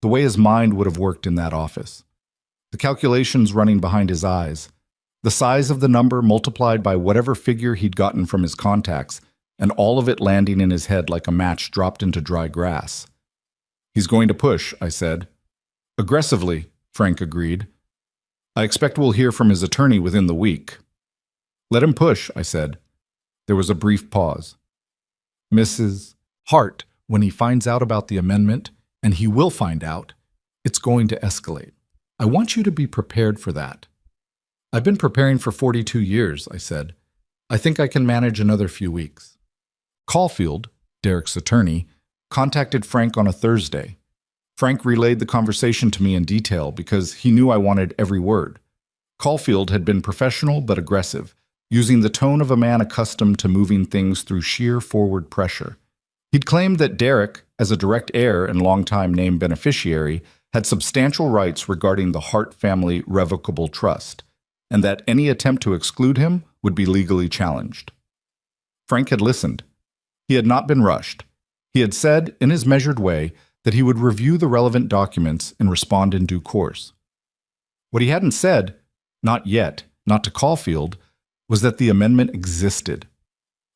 the way his mind would have worked in that office. The calculations running behind his eyes, the size of the number multiplied by whatever figure he'd gotten from his contacts, and all of it landing in his head like a match dropped into dry grass. "He's going to push," I said. "Aggressively," Frank agreed. "I expect we'll hear from his attorney within the week." "Let him push," I said. There was a brief pause. "Mrs. Hart, when he finds out about the amendment, and he will find out, it's going to escalate. I want you to be prepared for that." "I've been preparing for 42 years, I said. "I think I can manage another few weeks." Caulfield, Derek's attorney, contacted Frank on a Thursday. Frank relayed the conversation to me in detail because he knew I wanted every word. Caulfield had been professional but aggressive, using the tone of a man accustomed to moving things through sheer forward pressure. He'd claimed that Derek, as a direct heir and longtime named beneficiary, had substantial rights regarding the Hart family revocable trust, and that any attempt to exclude him would be legally challenged. Frank had listened. He had not been rushed. He had said, in his measured way, that he would review the relevant documents and respond in due course. What he hadn't said, not yet, not to Caulfield, was that the amendment existed.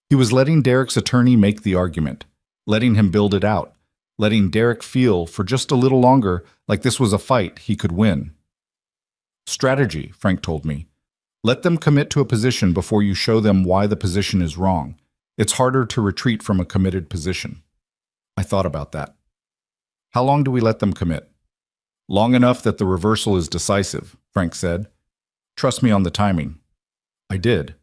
He was letting Derek's attorney make the argument, letting him build it out, letting Derek feel, for just a little longer, like this was a fight he could win. "Strategy," Frank told me. "Let them commit to a position before you show them why the position is wrong. It's harder to retreat from a committed position." I thought about that. "How long do we let them commit?" "Long enough that the reversal is decisive," Frank said. "Trust me on the timing." I did.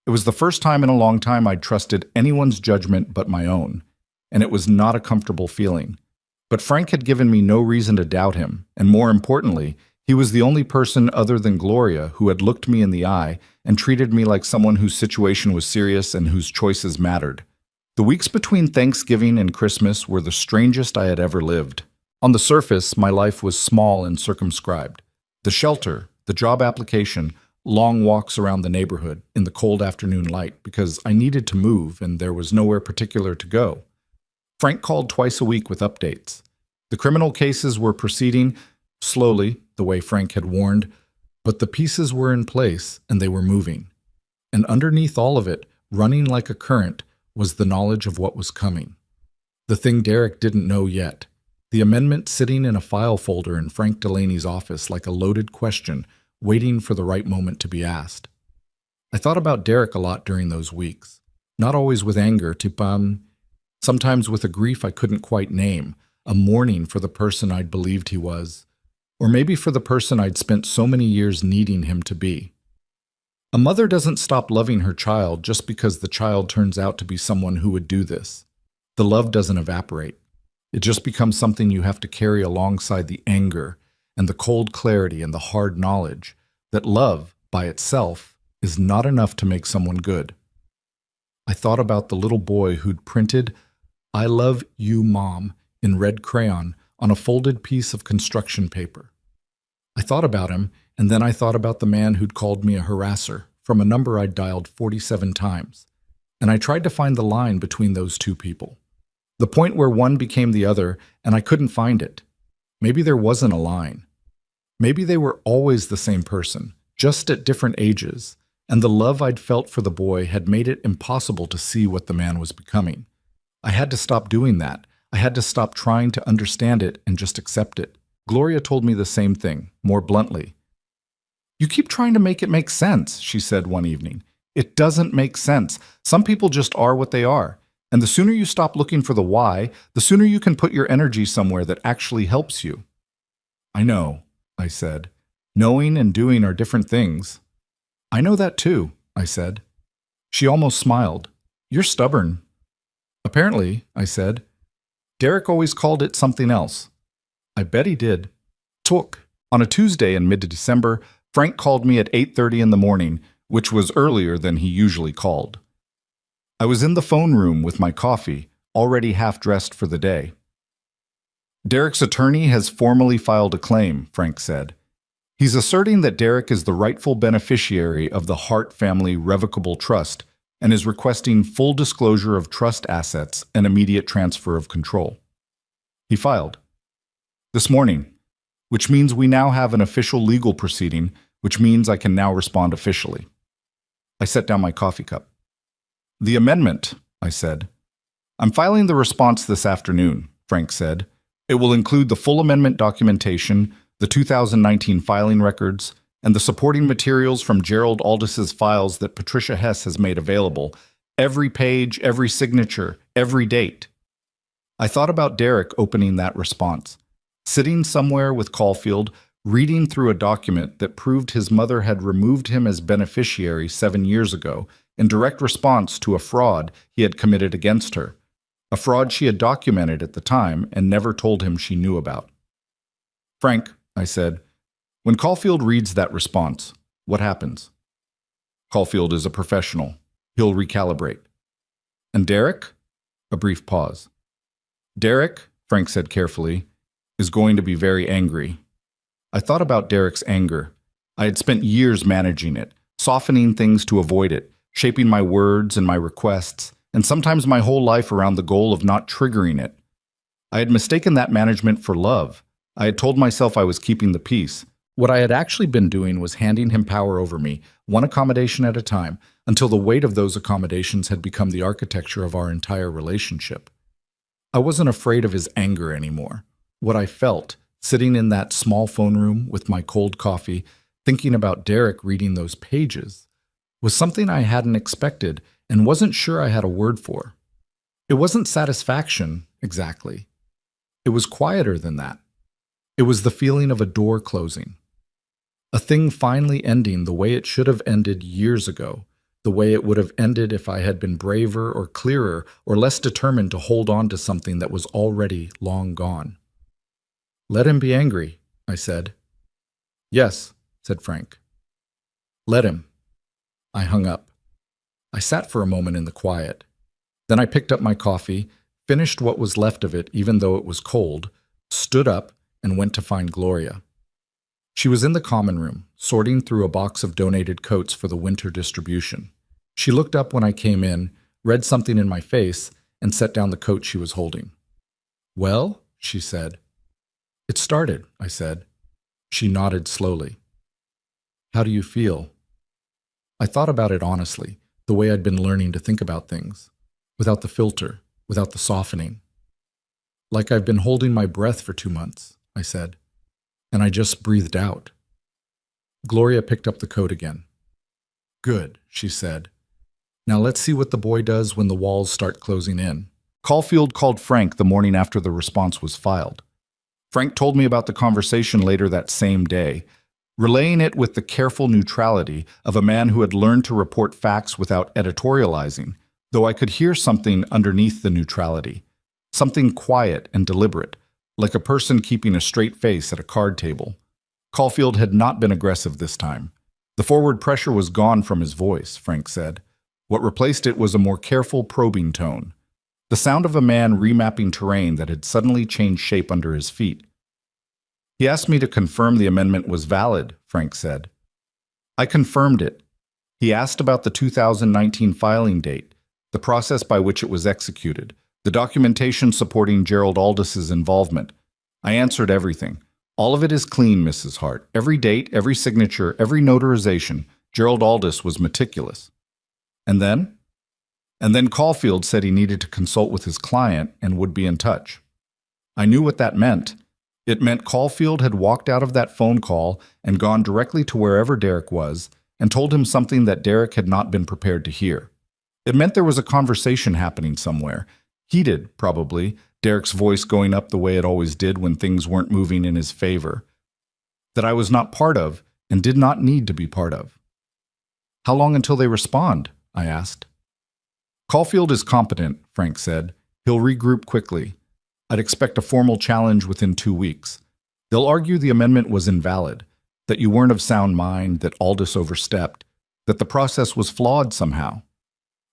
It was the first time in a long time I'd trusted anyone's judgment but my own, and it was not a comfortable feeling. But Frank had given me no reason to doubt him, and more importantly, he was the only person other than Gloria who had looked me in the eye and treated me like someone whose situation was serious and whose choices mattered. The weeks between Thanksgiving and Christmas were the strangest I had ever lived. On the surface, my life was small and circumscribed. The shelter, the job application, long walks around the neighborhood in the cold afternoon light because I needed to move and there was nowhere particular to go. Frank called twice a week with updates. The criminal cases were proceeding slowly, the way Frank had warned, but the pieces were in place and they were moving. And underneath all of it, running like a current, was the knowledge of what was coming. The thing Derek didn't know yet. The amendment sitting in a file folder in Frank Delaney's office like a loaded question, waiting for the right moment to be asked. I thought about Derek a lot during those weeks. Not always with anger, sometimes with a grief I couldn't quite name, a mourning for the person I'd believed he was, or maybe for the person I'd spent so many years needing him to be. A mother doesn't stop loving her child just because the child turns out to be someone who would do this. The love doesn't evaporate. It just becomes something you have to carry alongside the anger and the cold clarity and the hard knowledge that love, by itself, is not enough to make someone good. I thought about the little boy who'd printed, "I love you, Mom," in red crayon on a folded piece of construction paper. I thought about him, and then I thought about the man who'd called me a harasser from a number I'd dialed 47 times, and I tried to find the line between those two people. The point where one became the other, and I couldn't find it. Maybe there wasn't a line. Maybe they were always the same person, just at different ages, and the love I'd felt for the boy had made it impossible to see what the man was becoming. I had to stop doing that. I had to stop trying to understand it and just accept it. Gloria told me the same thing, more bluntly. "You keep trying to make it make sense," she said one evening. "It doesn't make sense. Some people just are what they are. And the sooner you stop looking for the why, the sooner you can put your energy somewhere that actually helps you." "I know," I said. "Knowing and doing are different things." "I know that too," I said. She almost smiled. "You're stubborn." "Apparently," I said. "Derek always called it something else." "I bet he did." Took. On a Tuesday in mid-December, Frank called me at 8:30 in the morning, which was earlier than he usually called. I was in the phone room with my coffee, already half-dressed for the day. "Derek's attorney has formally filed a claim," Frank said. "He's asserting that Derek is the rightful beneficiary of the Hart family revocable trust and is requesting full disclosure of trust assets and immediate transfer of control." He filed. "This morning, which means we now have an official legal proceeding, which means I can now respond officially." I set down my coffee cup. "The amendment," I said. "I'm filing the response this afternoon," Frank said. "It will include the full amendment documentation, the 2019 filing records, and the supporting materials from Gerald Aldis's files that Patricia Hess has made available. Every page, every signature, every date." I thought about Derek opening that response, sitting somewhere with Caulfield, reading through a document that proved his mother had removed him as beneficiary 7 years ago in direct response to a fraud he had committed against her, a fraud she had documented at the time and never told him she knew about. "Frank," I said, "when Caulfield reads that response, what happens?" "Caulfield is a professional. He'll recalibrate." "And Derek?" A brief pause. "Derek," Frank said carefully, "is going to be very angry." I thought about Derek's anger. I had spent years managing it, softening things to avoid it, shaping my words and my requests, and sometimes my whole life around the goal of not triggering it. I had mistaken that management for love. I had told myself I was keeping the peace. What I had actually been doing was handing him power over me, one accommodation at a time, until the weight of those accommodations had become the architecture of our entire relationship. I wasn't afraid of his anger anymore. What I felt, sitting in that small phone room with my cold coffee, thinking about Derek reading those pages, was something I hadn't expected and wasn't sure I had a word for. It wasn't satisfaction, exactly. It was quieter than that. It was the feeling of a door closing. A thing finally ending the way it should have ended years ago, the way it would have ended if I had been braver or clearer or less determined to hold on to something that was already long gone. "Let him be angry," I said. "Yes," said Frank. "Let him." I hung up. I sat for a moment in the quiet. Then I picked up my coffee, finished what was left of it even though it was cold, stood up, and went to find Gloria. She was in the common room, sorting through a box of donated coats for the winter distribution. She looked up when I came in, read something in my face, and set down the coat she was holding. "Well?" she said. "It started," I said. She nodded slowly. "How do you feel?" I thought about it honestly, the way I'd been learning to think about things, without the filter, without the softening. "Like I've been holding my breath for 2 months," I said, and I just breathed out. Gloria picked up the coat again. "Good," she said. "Now let's see what the boy does when the walls start closing in." Caulfield called Frank the morning after the response was filed. Frank told me about the conversation later that same day, relaying it with the careful neutrality of a man who had learned to report facts without editorializing, though I could hear something underneath the neutrality, something quiet and deliberate, like a person keeping a straight face at a card table. Caulfield had not been aggressive this time. The forward pressure was gone from his voice, Frank said. What replaced it was a more careful, probing tone. the sound of a man remapping terrain that had suddenly changed shape under his feet. He asked me to confirm the amendment was valid, Frank said. I confirmed it. He asked about the 2019 filing date, the process by which it was executed, the documentation supporting Gerald Aldis's involvement. I answered everything. All of it is clean, Mrs. Hart. Every date, every signature, every notarization. Gerald Aldis was meticulous. And then? And then Caulfield said he needed to consult with his client and would be in touch. I knew what that meant. It meant Caulfield had walked out of that phone call and gone directly to wherever Derek was and told him something that Derek had not been prepared to hear. It meant there was a conversation happening somewhere. Heated, probably, Derek's voice going up the way it always did when things weren't moving in his favor. That I was not part of and did not need to be part of. How long until they respond? I asked. Caulfield is competent, Frank said. He'll regroup quickly. I'd expect a formal challenge within 2 weeks. They'll argue the amendment was invalid, that you weren't of sound mind, that Aldis overstepped, that the process was flawed somehow.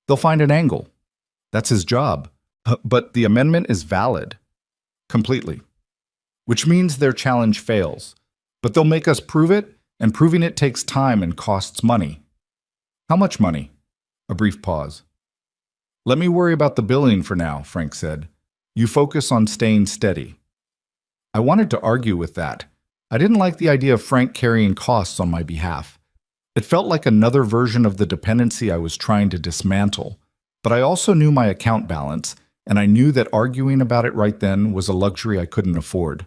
They'll find an angle. That's his job. But the amendment is valid. Completely. Which means their challenge fails. But they'll make us prove it, and proving it takes time and costs money. How much money? A brief pause. Let me worry about the billing for now, Frank said. You focus on staying steady. I wanted to argue with that. I didn't like the idea of Frank carrying costs on my behalf. It felt like another version of the dependency I was trying to dismantle. But I also knew my account balance, and I knew that arguing about it right then was a luxury I couldn't afford.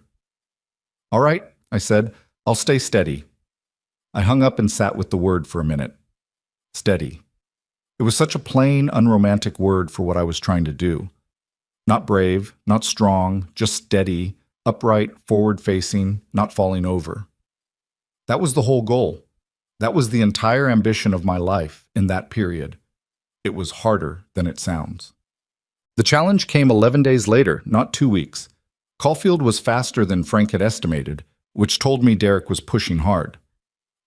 All right, I said, I'll stay steady. I hung up and sat with the word for a minute. Steady. It was such a plain, unromantic word for what I was trying to do. Not brave, not strong, just steady, upright, forward-facing, not falling over. That was the whole goal. That was the entire ambition of my life in that period. It was harder than it sounds. The challenge came 11 days later, not 2 weeks. Caulfield was faster than Frank had estimated, which told me Derek was pushing hard.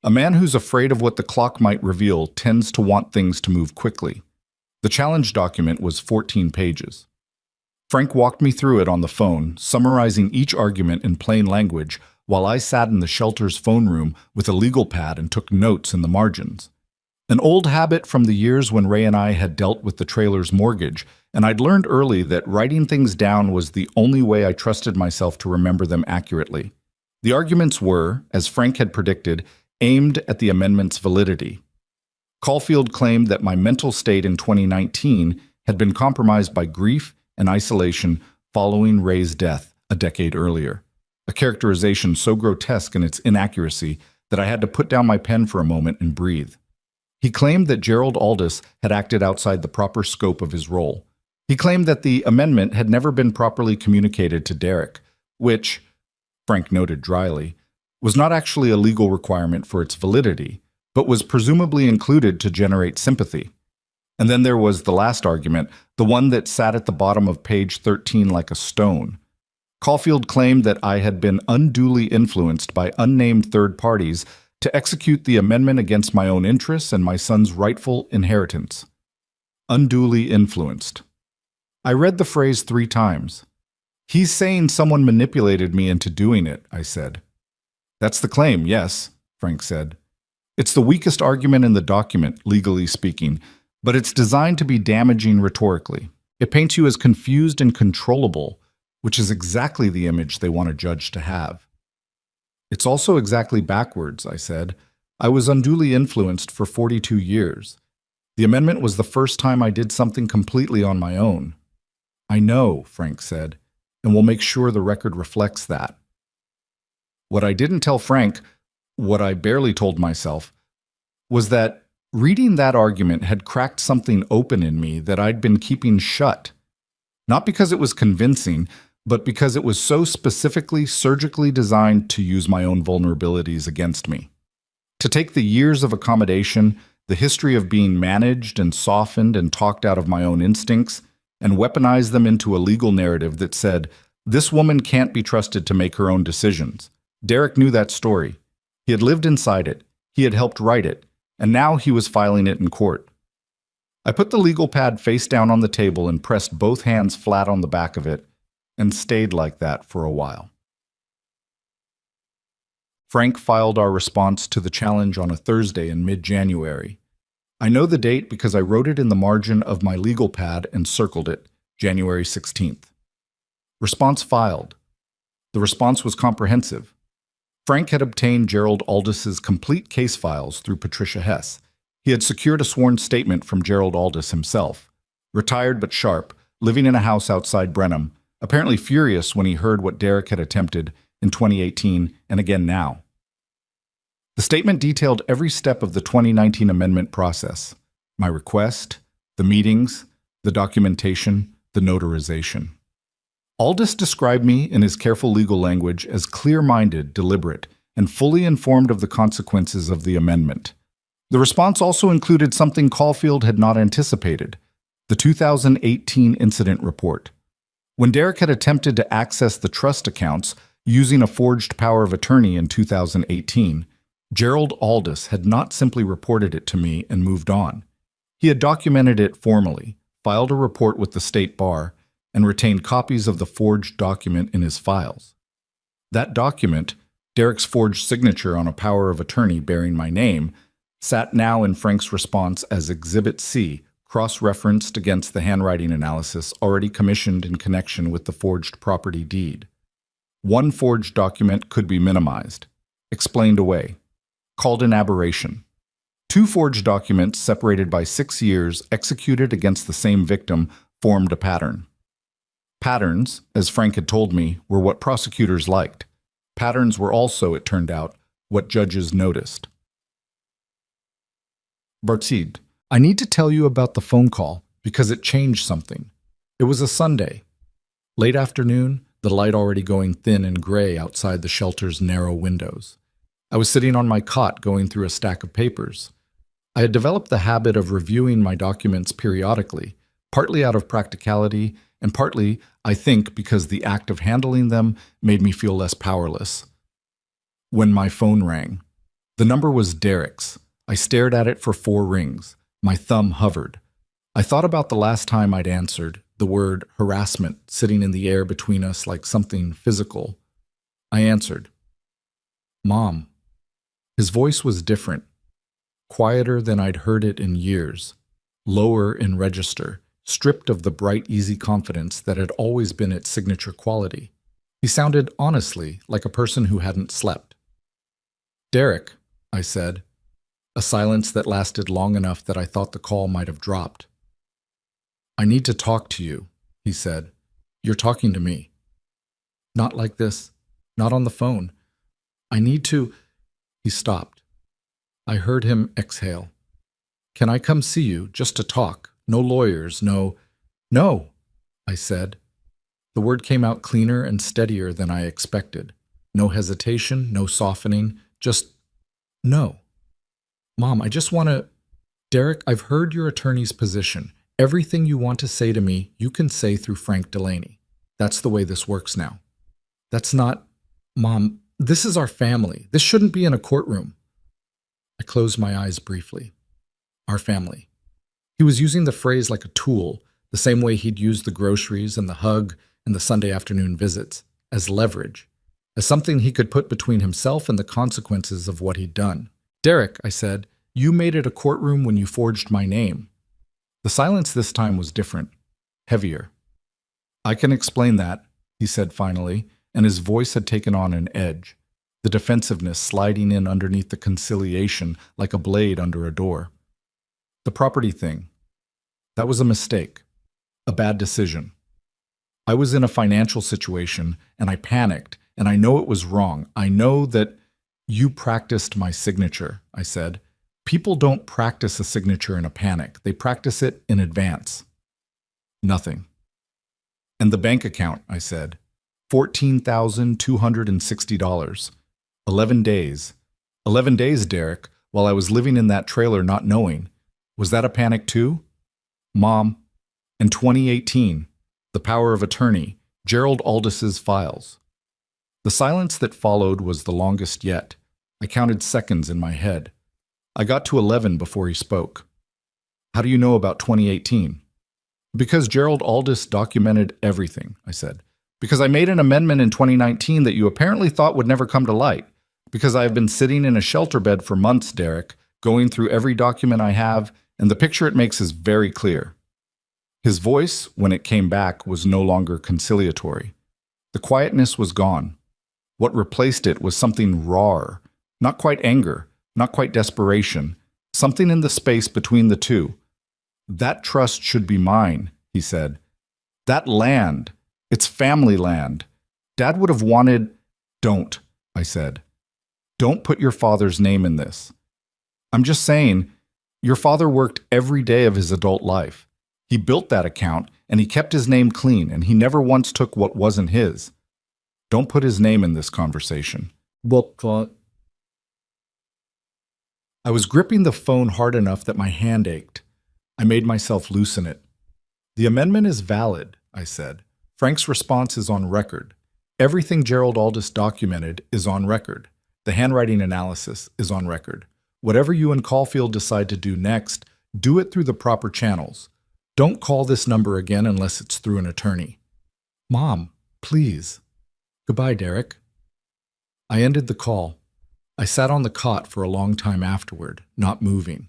A man who's afraid of what the clock might reveal tends to want things to move quickly. The challenge document was 14 pages. Frank walked me through it on the phone, summarizing each argument in plain language, while I sat in the shelter's phone room with a legal pad and took notes in the margins. An old habit from the years when Ray and I had dealt with the trailer's mortgage, and I'd learned early that writing things down was the only way I trusted myself to remember them accurately. The arguments were, as Frank had predicted, aimed at the amendment's validity. Caulfield claimed that my mental state in 2019 had been compromised by grief and isolation following Ray's death a decade earlier, a characterization so grotesque in its inaccuracy that I had to put down my pen for a moment and breathe. He claimed that Gerald Aldis had acted outside the proper scope of his role. He claimed that the amendment had never been properly communicated to Derek, which, Frank noted dryly, was not actually a legal requirement for its validity, but was presumably included to generate sympathy. And then there was the last argument, the one that sat at the bottom of page 13 like a stone. Caulfield claimed that I had been unduly influenced by unnamed third parties to execute the amendment against my own interests and my son's rightful inheritance. Unduly influenced. I read the phrase 3 times. He's saying someone manipulated me into doing it, I said. That's the claim, yes, Frank said. It's the weakest argument in the document, legally speaking, but it's designed to be damaging rhetorically. It paints you as confused and controllable, which is exactly the image they want a judge to have. It's also exactly backwards, I said. I was unduly influenced for 42 years. The amendment was the first time I did something completely on my own. I know, Frank said, and we'll make sure the record reflects that. What I didn't tell Frank, what I barely told myself, was that reading that argument had cracked something open in me that I'd been keeping shut. Not because it was convincing, but because it was so specifically, surgically designed to use my own vulnerabilities against me. To take the years of accommodation, the history of being managed and softened and talked out of my own instincts, and weaponize them into a legal narrative that said, this woman can't be trusted to make her own decisions. Derek knew that story. He had lived inside it. He had helped write it. And now he was filing it in court. I put the legal pad face down on the table and pressed both hands flat on the back of it, and stayed like that for a while. Frank filed our response to the challenge on a Thursday in mid-January. I know the date because I wrote it in the margin of my legal pad and circled it, January 16th. Response filed. The response was comprehensive. Frank had obtained Gerald Aldis's complete case files through Patricia Hess. He had secured a sworn statement from Gerald Aldis himself. Retired but sharp, living in a house outside Brenham, apparently furious when he heard what Derek had attempted in 2018 and again now. The statement detailed every step of the 2019 amendment process: my request, the meetings, the documentation, the notarization. Aldis described me in his careful legal language as clear-minded, deliberate, and fully informed of the consequences of the amendment. The response also included something Caulfield had not anticipated: the 2018 incident report. When Derek had attempted to access the trust accounts using a forged power of attorney in 2018, Gerald Aldis had not simply reported it to me and moved on. He had documented it formally, filed a report with the state bar, and retained copies of the forged document in his files. That document, Derek's forged signature on a power of attorney bearing my name, sat now in Frank's response as Exhibit C, cross-referenced against the handwriting analysis already commissioned in connection with the forged property deed. One forged document could be minimized, explained away, called an aberration. Two forged documents separated by 6 years executed against the same victim formed a pattern. Patterns, as Frank had told me, were what prosecutors liked. Patterns were also, it turned out, what judges noticed. Bartsid, I need to tell you about the phone call because it changed something. It was a Sunday. Late afternoon, the light already going thin and gray outside the shelter's narrow windows. I was sitting on my cot going through a stack of papers. I had developed the habit of reviewing my documents periodically, partly out of practicality and partly, I think, because the act of handling them made me feel less powerless. When my phone rang. The number was Derek's. I stared at it for 4 rings. My thumb hovered. I thought about the last time I'd answered, the word harassment sitting in the air between us like something physical. I answered. Mom. His voice was different, quieter than I'd heard it in years, lower in register, stripped of the bright, easy confidence that had always been its signature quality. He sounded honestly like a person who hadn't slept. Derek, I said, a silence that lasted long enough that I thought the call might have dropped. I need to talk to you, he said. You're talking to me. Not like this, not on the phone. I need to... He stopped. I heard him exhale. Can I come see you, just to talk? No lawyers, no... No, I said. The word came out cleaner and steadier than I expected. No hesitation, no softening, just no. Mom, I just want to... Derek, I've heard your attorney's position. Everything you want to say to me, you can say through Frank Delaney. That's the way this works now. That's not... Mom, this is our family. This shouldn't be in a courtroom. I closed my eyes briefly. Our family. He was using the phrase like a tool, the same way he'd used the groceries and the hug and the Sunday afternoon visits, as leverage, as something he could put between himself and the consequences of what he'd done. Derek, I said, you made it a courtroom when you forged my name. The silence this time was different, heavier. I can explain that, he said finally, and his voice had taken on an edge, the defensiveness sliding in underneath the conciliation like a blade under a door. The property thing. That was a mistake, a bad decision. I was in a financial situation, and I panicked, and I know it was wrong. I know that you practiced my signature, I said. People don't practice a signature in a panic. They practice it in advance. Nothing. And the bank account, I said. $14,260. 11 days. 11 days, Derek, while I was living in that trailer not knowing. Was that a panic too? Mom, in 2018, the power of attorney, Gerald Aldis's files. The silence that followed was the longest yet. I counted seconds in my head. I got to 11 before he spoke. How do you know about 2018? Because Gerald Aldous documented everything, I said. Because I made an amendment in 2019 that you apparently thought would never come to light. Because I have been sitting in a shelter bed for months, Derek, going through every document I have, and the picture it makes is very clear. His voice, when it came back, was no longer conciliatory. The quietness was gone. What replaced it was something rawer, not quite anger, not quite desperation, something in the space between the two. That trust should be mine, he said. That land, it's family land. Dad would have wanted... Don't, I said. Don't put your father's name in this. I'm just saying, your father worked every day of his adult life. He built that account, and he kept his name clean, and he never once took what wasn't his. Don't put his name in this conversation. I was gripping the phone hard enough that my hand ached. I made myself loosen it. The amendment is valid, I said. Frank's response is on record. Everything Gerald Aldous documented is on record. The handwriting analysis is on record. Whatever you and Caulfield decide to do next, do it through the proper channels. Don't call this number again unless it's through an attorney. Mom, please. Goodbye, Derek. I ended the call. I sat on the cot for a long time afterward, not moving.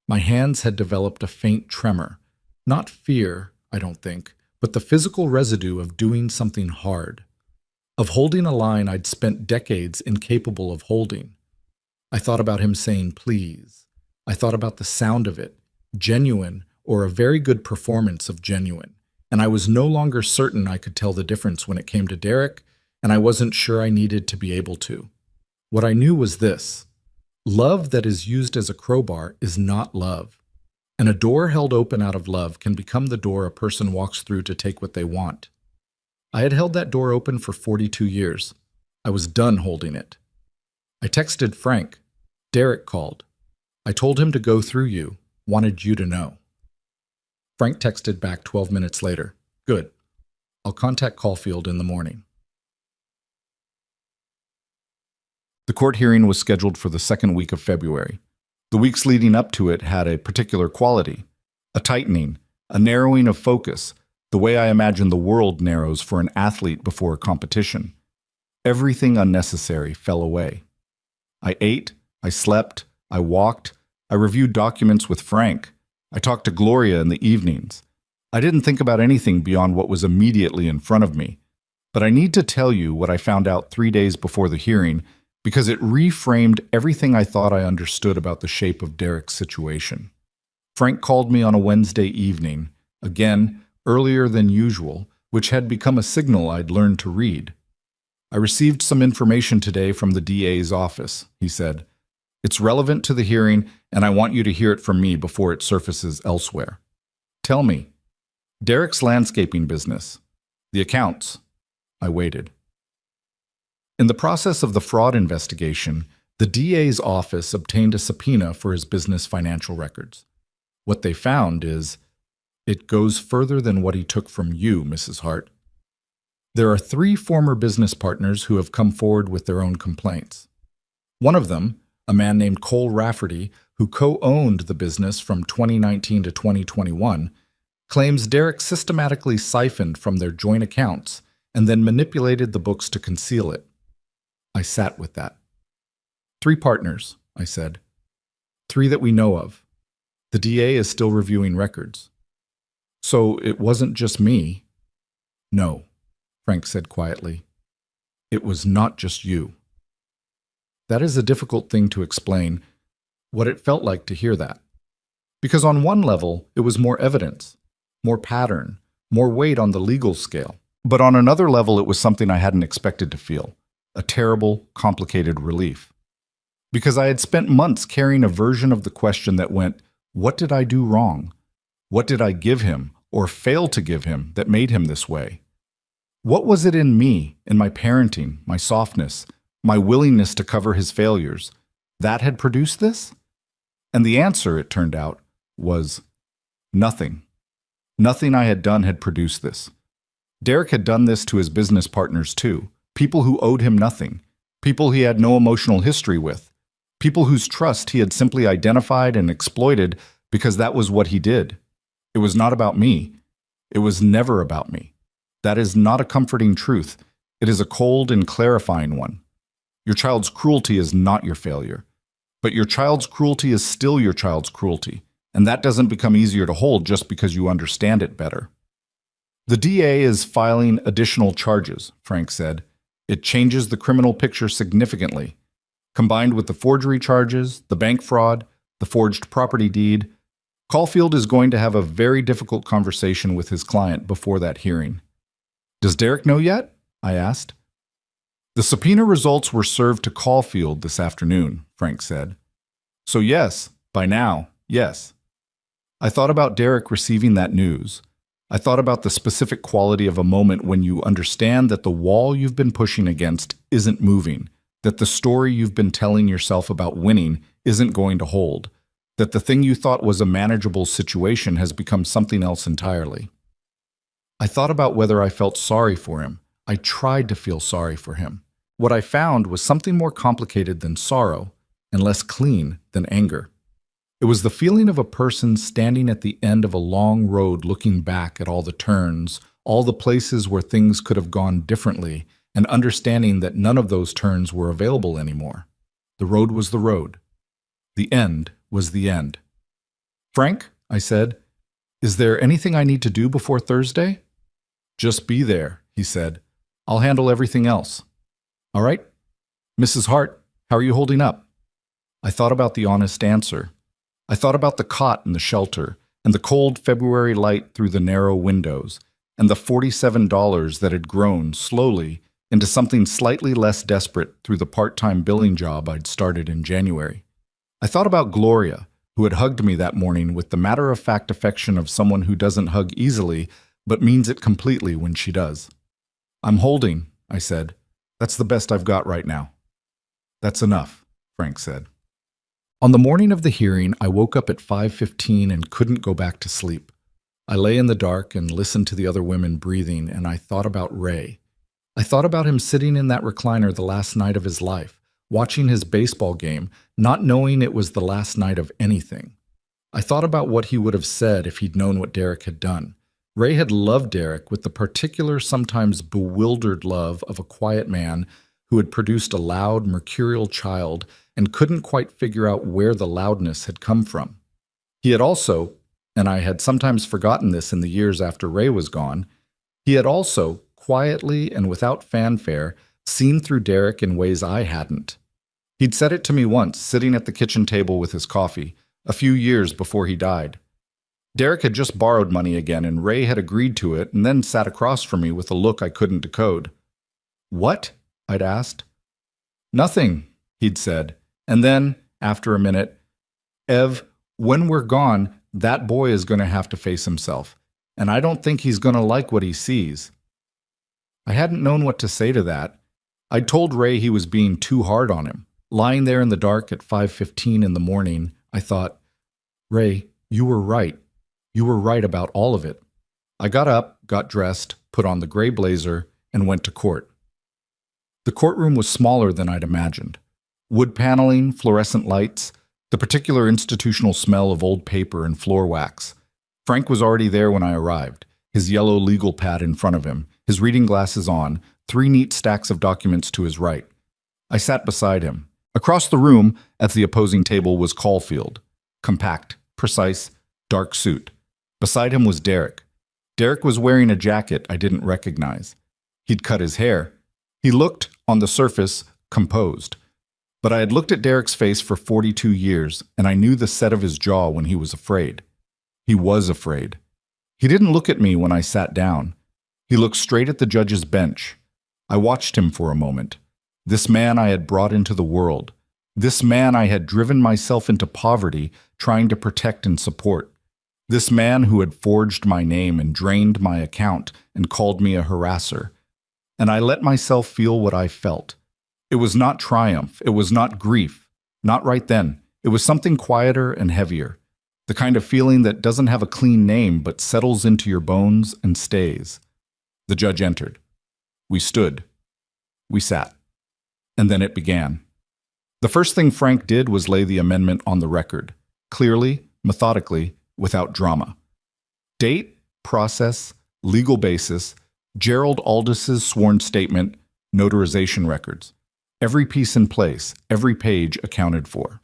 My hands had developed a faint tremor. Not fear, I don't think, but the physical residue of doing something hard. Of holding a line I'd spent decades incapable of holding. I thought about him saying please. I thought about the sound of it, genuine or a very good performance of genuine. And I was no longer certain I could tell the difference when it came to Derek, and I wasn't sure I needed to be able to. What I knew was this. Love that is used as a crowbar is not love. And a door held open out of love can become the door a person walks through to take what they want. I had held that door open for 42 years. I was done holding it. I texted Frank. Derek called. I told him to go through you, wanted you to know. Frank texted back 12 minutes later. Good. I'll contact Caulfield in the morning. The court hearing was scheduled for the second week of February. The weeks leading up to it had a particular quality, a tightening, a narrowing of focus, the way I imagine the world narrows for an athlete before a competition. Everything unnecessary fell away. I ate, I slept, I walked, I reviewed documents with Frank. I talked to Gloria in the evenings. I didn't think about anything beyond what was immediately in front of me. But I need to tell you what I found out 3 days before the hearing because it reframed everything I thought I understood about the shape of Derek's situation. Frank called me on a Wednesday evening, again, earlier than usual, which had become a signal I'd learned to read. I received some information today from the DA's office, he said. It's relevant to the hearing, and I want you to hear it from me before it surfaces elsewhere. Tell me. Derek's landscaping business. The accounts. I waited. In the process of the fraud investigation, the DA's office obtained a subpoena for his business financial records. What they found is, it goes further than what he took from you, Mrs. Hart. There are 3 former business partners who have come forward with their own complaints. One of them, a man named Cole Rafferty, who co-owned the business from 2019 to 2021, claims Derek systematically siphoned from their joint accounts and then manipulated the books to conceal it. I sat with that. 3 partners, I said. 3 that we know of. The DA is still reviewing records. So it wasn't just me. No, Frank said quietly. It was not just you. That is a difficult thing to explain, what it felt like to hear that. Because on one level, it was more evidence, more pattern, more weight on the legal scale. But on another level, it was something I hadn't expected to feel, a terrible, complicated relief. Because I had spent months carrying a version of the question that went, what did I do wrong? What did I give him, or fail to give him, that made him this way? What was it in me, in my parenting, my softness, my willingness to cover his failures, that had produced this? And the answer, it turned out, was nothing. Nothing I had done had produced this. Derek had done this to his business partners too, people who owed him nothing, people he had no emotional history with, people whose trust he had simply identified and exploited because that was what he did. It was not about me. It was never about me. That is not a comforting truth. It is a cold and clarifying one. Your child's cruelty is not your failure. But your child's cruelty is still your child's cruelty, and that doesn't become easier to hold just because you understand it better. The DA is filing additional charges, Frank said. It changes the criminal picture significantly. Combined with the forgery charges, the bank fraud, the forged property deed, Caulfield is going to have a very difficult conversation with his client before that hearing. Does Derek know yet? I asked. The subpoena results were served to Caulfield this afternoon, Frank said. So yes, by now, yes. I thought about Derek receiving that news. I thought about the specific quality of a moment when you understand that the wall you've been pushing against isn't moving, that the story you've been telling yourself about winning isn't going to hold, that the thing you thought was a manageable situation has become something else entirely. I thought about whether I felt sorry for him. I tried to feel sorry for him. What I found was something more complicated than sorrow and less clean than anger. It was the feeling of a person standing at the end of a long road looking back at all the turns, all the places where things could have gone differently, and understanding that none of those turns were available anymore. The road was the road. The end was the end. Frank, I said, is there anything I need to do before Thursday? Just be there, he said. I'll handle everything else. All right? Mrs. Hart, how are you holding up? I thought about the honest answer. I thought about the cot in the shelter, and the cold February light through the narrow windows, and the $47 that had grown, slowly, into something slightly less desperate through the part-time billing job I'd started in January. I thought about Gloria, who had hugged me that morning with the matter-of-fact affection of someone who doesn't hug easily, but means it completely when she does. I'm holding, I said. That's the best I've got right now. That's enough, Frank said. On the morning of the hearing, I woke up at 5:15 and couldn't go back to sleep. I lay in the dark and listened to the other women breathing, and I thought about Ray. I thought about him sitting in that recliner the last night of his life, watching his baseball game, not knowing it was the last night of anything. I thought about what he would have said if he'd known what Derek had done. Ray had loved Derek with the particular, sometimes bewildered love of a quiet man who had produced a loud, mercurial child and couldn't quite figure out where the loudness had come from. He had also, and I had sometimes forgotten this in the years after Ray was gone, he had also, quietly and without fanfare, seen through Derek in ways I hadn't. He'd said it to me once, sitting at the kitchen table with his coffee, a few years before he died. Derek had just borrowed money again, and Ray had agreed to it and then sat across from me with a look I couldn't decode. What? I'd asked. Nothing, he'd said. And then, after a minute, Ev, when we're gone, that boy is going to have to face himself, and I don't think he's going to like what he sees. I hadn't known what to say to that. I'd told Ray he was being too hard on him. Lying there in the dark at 5:15 in the morning, I thought, Ray, you were right. You were right about all of it. I got up, got dressed, put on the gray blazer, and went to court. The courtroom was smaller than I'd imagined. Wood paneling, fluorescent lights, the particular institutional smell of old paper and floor wax. Frank was already there when I arrived, his yellow legal pad in front of him, his reading glasses on, 3 neat stacks of documents to his right. I sat beside him. Across the room, at the opposing table, was Caulfield. Compact, precise, dark suit. Beside him was Derek. Derek was wearing a jacket I didn't recognize. He'd cut his hair. He looked, on the surface, composed. But I had looked at Derek's face for 42 years, and I knew the set of his jaw when he was afraid. He was afraid. He didn't look at me when I sat down. He looked straight at the judge's bench. I watched him for a moment. This man I had brought into the world. This man I had driven myself into poverty, trying to protect and support. This man who had forged my name and drained my account and called me a harasser. And I let myself feel what I felt. It was not triumph. It was not grief. Not right then. It was something quieter and heavier. The kind of feeling that doesn't have a clean name but settles into your bones and stays. The judge entered. We stood. We sat. And then it began. The first thing Frank did was lay the amendment on the record. Clearly, methodically, without drama. Date, process, legal basis, Gerald Aldis's sworn statement, notarization records. Every piece in place, every page accounted for.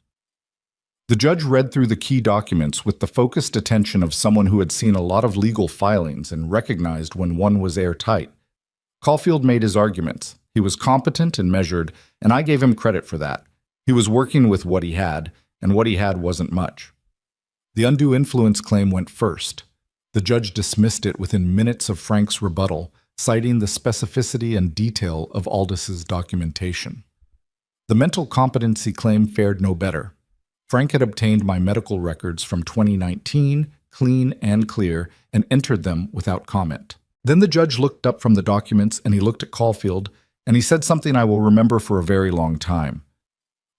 The judge read through the key documents with the focused attention of someone who had seen a lot of legal filings and recognized when one was airtight. Caulfield made his arguments. He was competent and measured, and I gave him credit for that. He was working with what he had, and what he had wasn't much. The undue influence claim went first. The judge dismissed it within minutes of Frank's rebuttal, citing the specificity and detail of Aldis's documentation. The mental competency claim fared no better. Frank had obtained my medical records from 2019, clean and clear, and entered them without comment. Then the judge looked up from the documents and he looked at Caulfield, and he said something I will remember for a very long time.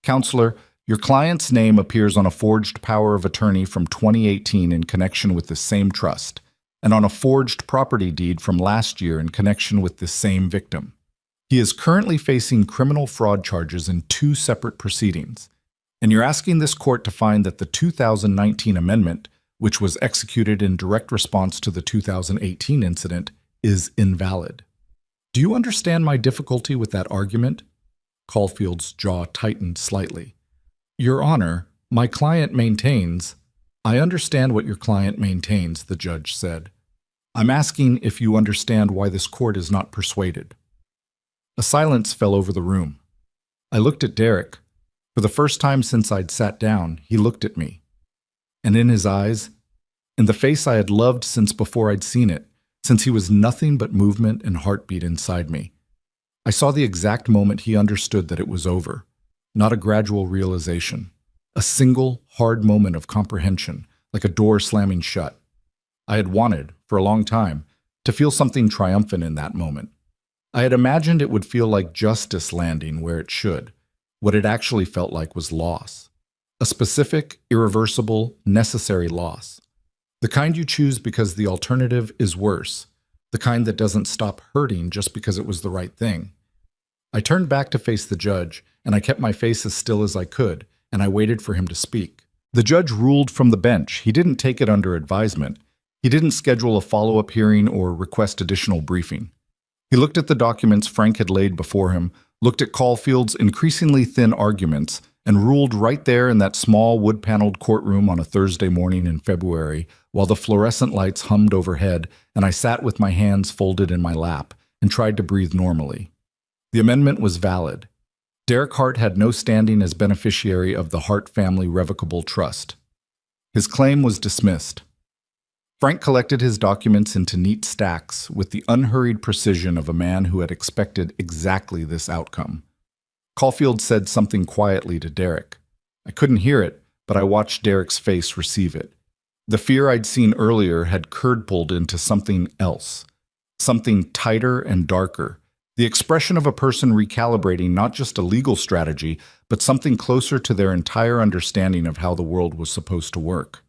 "Counselor, your client's name appears on a forged power of attorney from 2018 in connection with the same trust, and on a forged property deed from last year in connection with the same victim. He is currently facing criminal fraud charges in 2 separate proceedings, and you're asking this court to find that the 2019 amendment, which was executed in direct response to the 2018 incident, is invalid. Do you understand my difficulty with that argument?" Caulfield's jaw tightened slightly. "Your Honor, my client maintains—" "I understand what your client maintains," the judge said. "I'm asking if you understand why this court is not persuaded." A silence fell over the room. I looked at Derek. For the first time since I'd sat down, he looked at me. And in his eyes, in the face I had loved since before I'd seen it, since he was nothing but movement and heartbeat inside me, I saw the exact moment he understood that it was over, not a gradual realization, a single, hard moment of comprehension, like a door slamming shut. I had wanted, for a long time, to feel something triumphant in that moment. I had imagined it would feel like justice landing where it should. What it actually felt like was loss. A specific, irreversible, necessary loss. The kind you choose because the alternative is worse. The kind that doesn't stop hurting just because it was the right thing. I turned back to face the judge, and I kept my face as still as I could, and I waited for him to speak. The judge ruled from the bench. He didn't take it under advisement. He didn't schedule a follow-up hearing or request additional briefing. He looked at the documents Frank had laid before him, looked at Caulfield's increasingly thin arguments, and ruled right there in that small wood-paneled courtroom on a Thursday morning in February, while the fluorescent lights hummed overhead, and I sat with my hands folded in my lap and tried to breathe normally. The amendment was valid. Derek Hart had no standing as beneficiary of the Hart Family Revocable Trust. His claim was dismissed. Frank collected his documents into neat stacks with the unhurried precision of a man who had expected exactly this outcome. Caulfield said something quietly to Derek. I couldn't hear it, but I watched Derek's face receive it. The fear I'd seen earlier had curd-pulled into something else, something tighter and darker, the expression of a person recalibrating not just a legal strategy, but something closer to their entire understanding of how the world was supposed to work.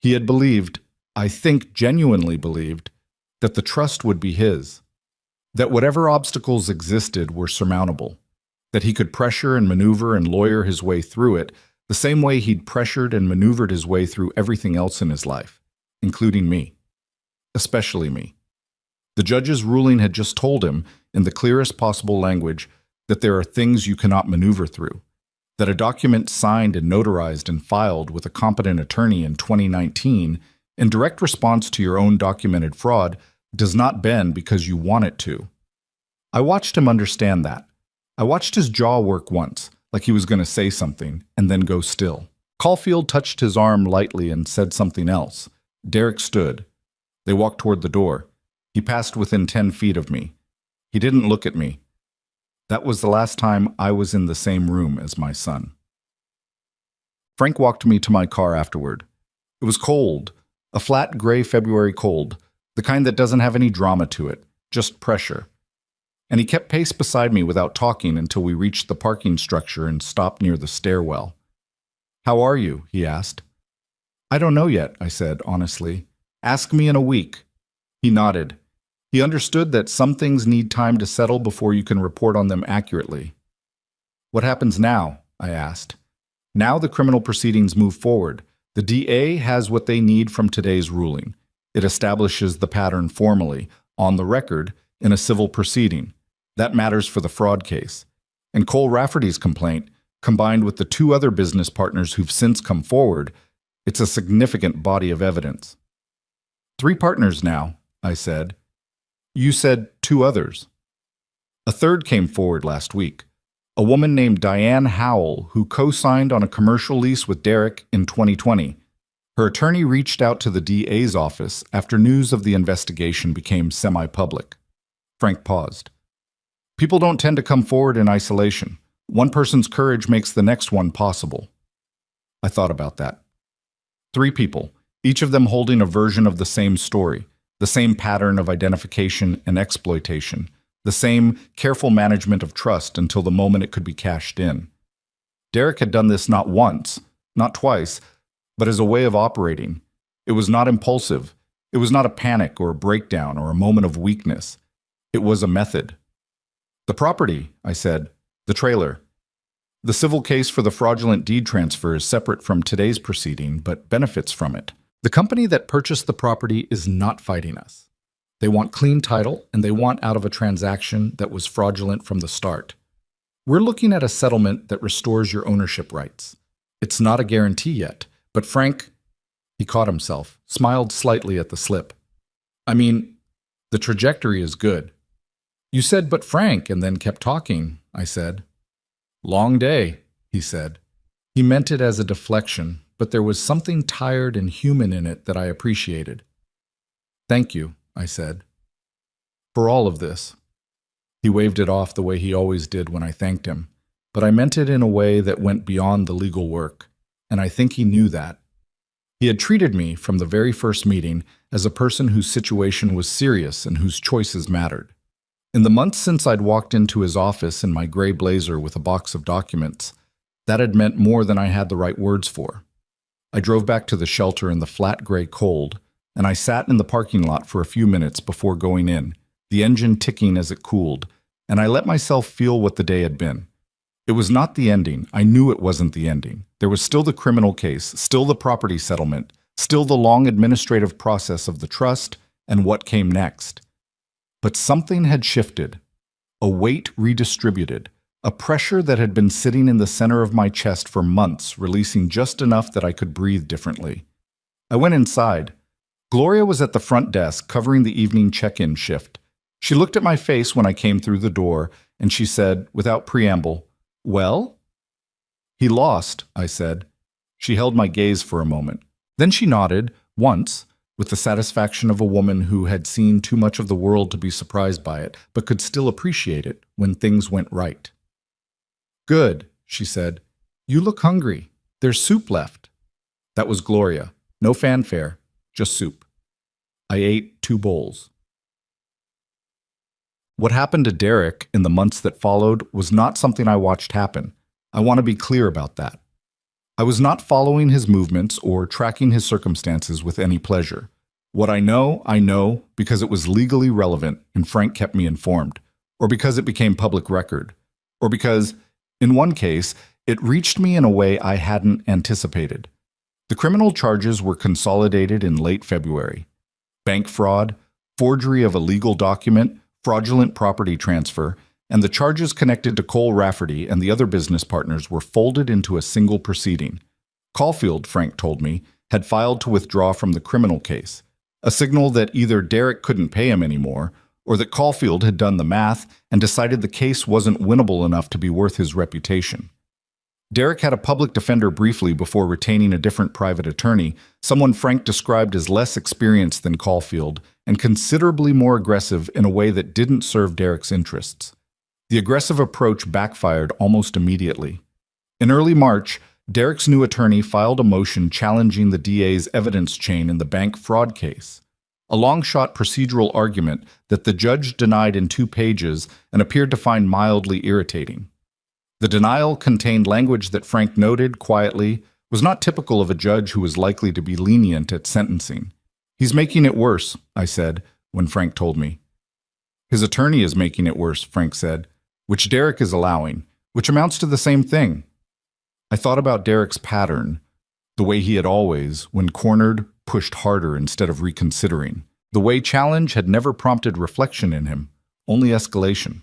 He had believed, I think genuinely believed, that the trust would be his, that whatever obstacles existed were surmountable, that he could pressure and maneuver and lawyer his way through it the same way he'd pressured and maneuvered his way through everything else in his life, including me, especially me. The judge's ruling had just told him, in the clearest possible language, that there are things you cannot maneuver through, that a document signed and notarized and filed with a competent attorney in 2019 in direct response to your own documented fraud does not bend because you want it to. I watched him understand that. I watched his jaw work once, like he was going to say something, and then go still. Caulfield touched his arm lightly and said something else. Derek stood. They walked toward the door. He passed within 10 feet of me. He didn't look at me. That was the last time I was in the same room as my son. Frank walked me to my car afterward. It was cold, a flat gray February cold, the kind that doesn't have any drama to it, just pressure. And he kept pace beside me without talking until we reached the parking structure and stopped near the stairwell. "How are you?" he asked. "I don't know yet," I said, honestly. "Ask me in a week." He nodded. He understood that some things need time to settle before you can report on them accurately. "What happens now?" I asked. "Now the criminal proceedings move forward. The DA has what they need from today's ruling. It establishes the pattern formally, on the record, in a civil proceeding. That matters for the fraud case. And Cole Rafferty's complaint, combined with the two other business partners who've since come forward, it's a significant body of evidence. 3 partners now, I said. You said 2 others. A third came forward last week. A woman named Diane Howell, who co-signed on a commercial lease with Derek in 2020. Her attorney reached out to the DA's office after news of the investigation became semi-public. Frank paused. People don't tend to come forward in isolation. One person's courage makes the next one possible. I thought about that. 3 people, each of them holding a version of the same story, the same pattern of identification and exploitation, the same careful management of trust until the moment it could be cashed in. Derek had done this not once, not twice, but as a way of operating. It was not impulsive. It was not a panic or a breakdown or a moment of weakness. It was a method. The property, I said, the trailer. The civil case for the fraudulent deed transfer is separate from today's proceeding, but benefits from it. The company that purchased the property is not fighting us. They want clean title, and they want out of a transaction that was fraudulent from the start. We're looking at a settlement that restores your ownership rights. It's not a guarantee yet, but Frank, he caught himself, smiled slightly at the slip. I mean, the trajectory is good. You said, but Frank, and then kept talking, I said. Long day, he said. He meant it as a deflection, but there was something tired and human in it that I appreciated. Thank you, I said. For all of this. He waved it off the way he always did when I thanked him, but I meant it in a way that went beyond the legal work, and I think he knew that. He had treated me from the very first meeting as a person whose situation was serious and whose choices mattered. In the months since I'd walked into his office in my gray blazer with a box of documents, that had meant more than I had the right words for. I drove back to the shelter in the flat gray cold, and I sat in the parking lot for a few minutes before going in, the engine ticking as it cooled, and I let myself feel what the day had been. It was not the ending. I knew it wasn't the ending. There was still the criminal case, still the property settlement, still the long administrative process of the trust and what came next. But something had shifted, a weight redistributed, a pressure that had been sitting in the center of my chest for months, releasing just enough that I could breathe differently. I went inside. Gloria was at the front desk covering the evening check-in shift. She looked at my face when I came through the door, and she said, without preamble, "Well?" "He lost," I said. She held my gaze for a moment. Then she nodded, once, with the satisfaction of a woman who had seen too much of the world to be surprised by it, but could still appreciate it when things went right. "Good," she said. "You look hungry. There's soup left." That was Gloria. No fanfare, just soup. I ate 2 bowls. What happened to Derek in the months that followed was not something I watched happen. I want to be clear about that. I was not following his movements or tracking his circumstances with any pleasure. What I know because it was legally relevant and Frank kept me informed, or because it became public record, or because, in one case, it reached me in a way I hadn't anticipated. The criminal charges were consolidated in late February. Bank fraud, forgery of a legal document, fraudulent property transfer, and the charges connected to Cole Rafferty and the other business partners were folded into a single proceeding. Caulfield, Frank told me, had filed to withdraw from the criminal case, a signal that either Derek couldn't pay him anymore, or that Caulfield had done the math and decided the case wasn't winnable enough to be worth his reputation. Derek had a public defender briefly before retaining a different private attorney, someone Frank described as less experienced than Caulfield and considerably more aggressive in a way that didn't serve Derek's interests. The aggressive approach backfired almost immediately. In early March, Derek's new attorney filed a motion challenging the DA's evidence chain in the bank fraud case, a long-shot procedural argument that the judge denied in 2 pages and appeared to find mildly irritating. The denial contained language that Frank noted quietly was not typical of a judge who was likely to be lenient at sentencing. "He's making it worse," I said, when Frank told me. "His attorney is making it worse," Frank said, "which Derek is allowing, which amounts to the same thing." I thought about Derek's pattern. The way he had always, when cornered, pushed harder instead of reconsidering. The way challenge had never prompted reflection in him, only escalation.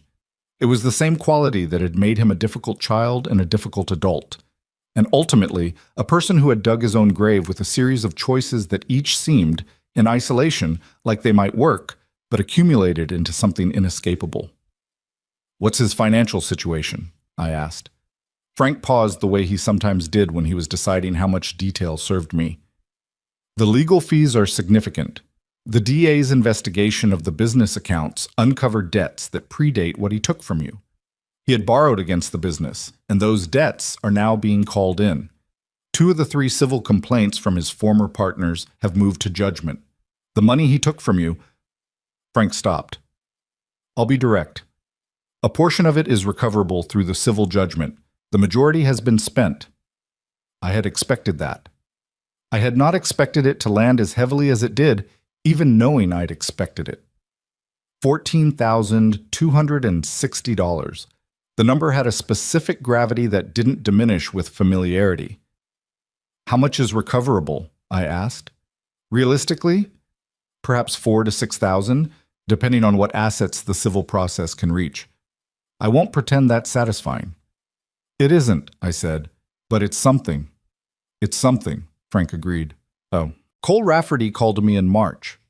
It was the same quality that had made him a difficult child and a difficult adult. And ultimately, a person who had dug his own grave with a series of choices that each seemed, in isolation, like they might work, but accumulated into something inescapable. "What's his financial situation?" I asked. Frank paused the way he sometimes did when he was deciding how much detail served me. "The legal fees are significant. The DA's investigation of the business accounts uncovered debts that predate what he took from you. He had borrowed against the business, and those debts are now being called in. 2 of the 3 civil complaints from his former partners have moved to judgment. The money he took from you—" Frank stopped. "I'll be direct. A portion of it is recoverable through the civil judgment. The majority has been spent." I had expected that. I had not expected it to land as heavily as it did, even knowing I'd expected it. $14,260. The number had a specific gravity that didn't diminish with familiarity. "How much is recoverable?" I asked. "Realistically, perhaps 4,000 to 6,000, depending on what assets the civil process can reach. I won't pretend that's satisfying." "It isn't," I said, "but it's something." "It's something," Frank agreed. "Oh." Cole Rafferty called me in March.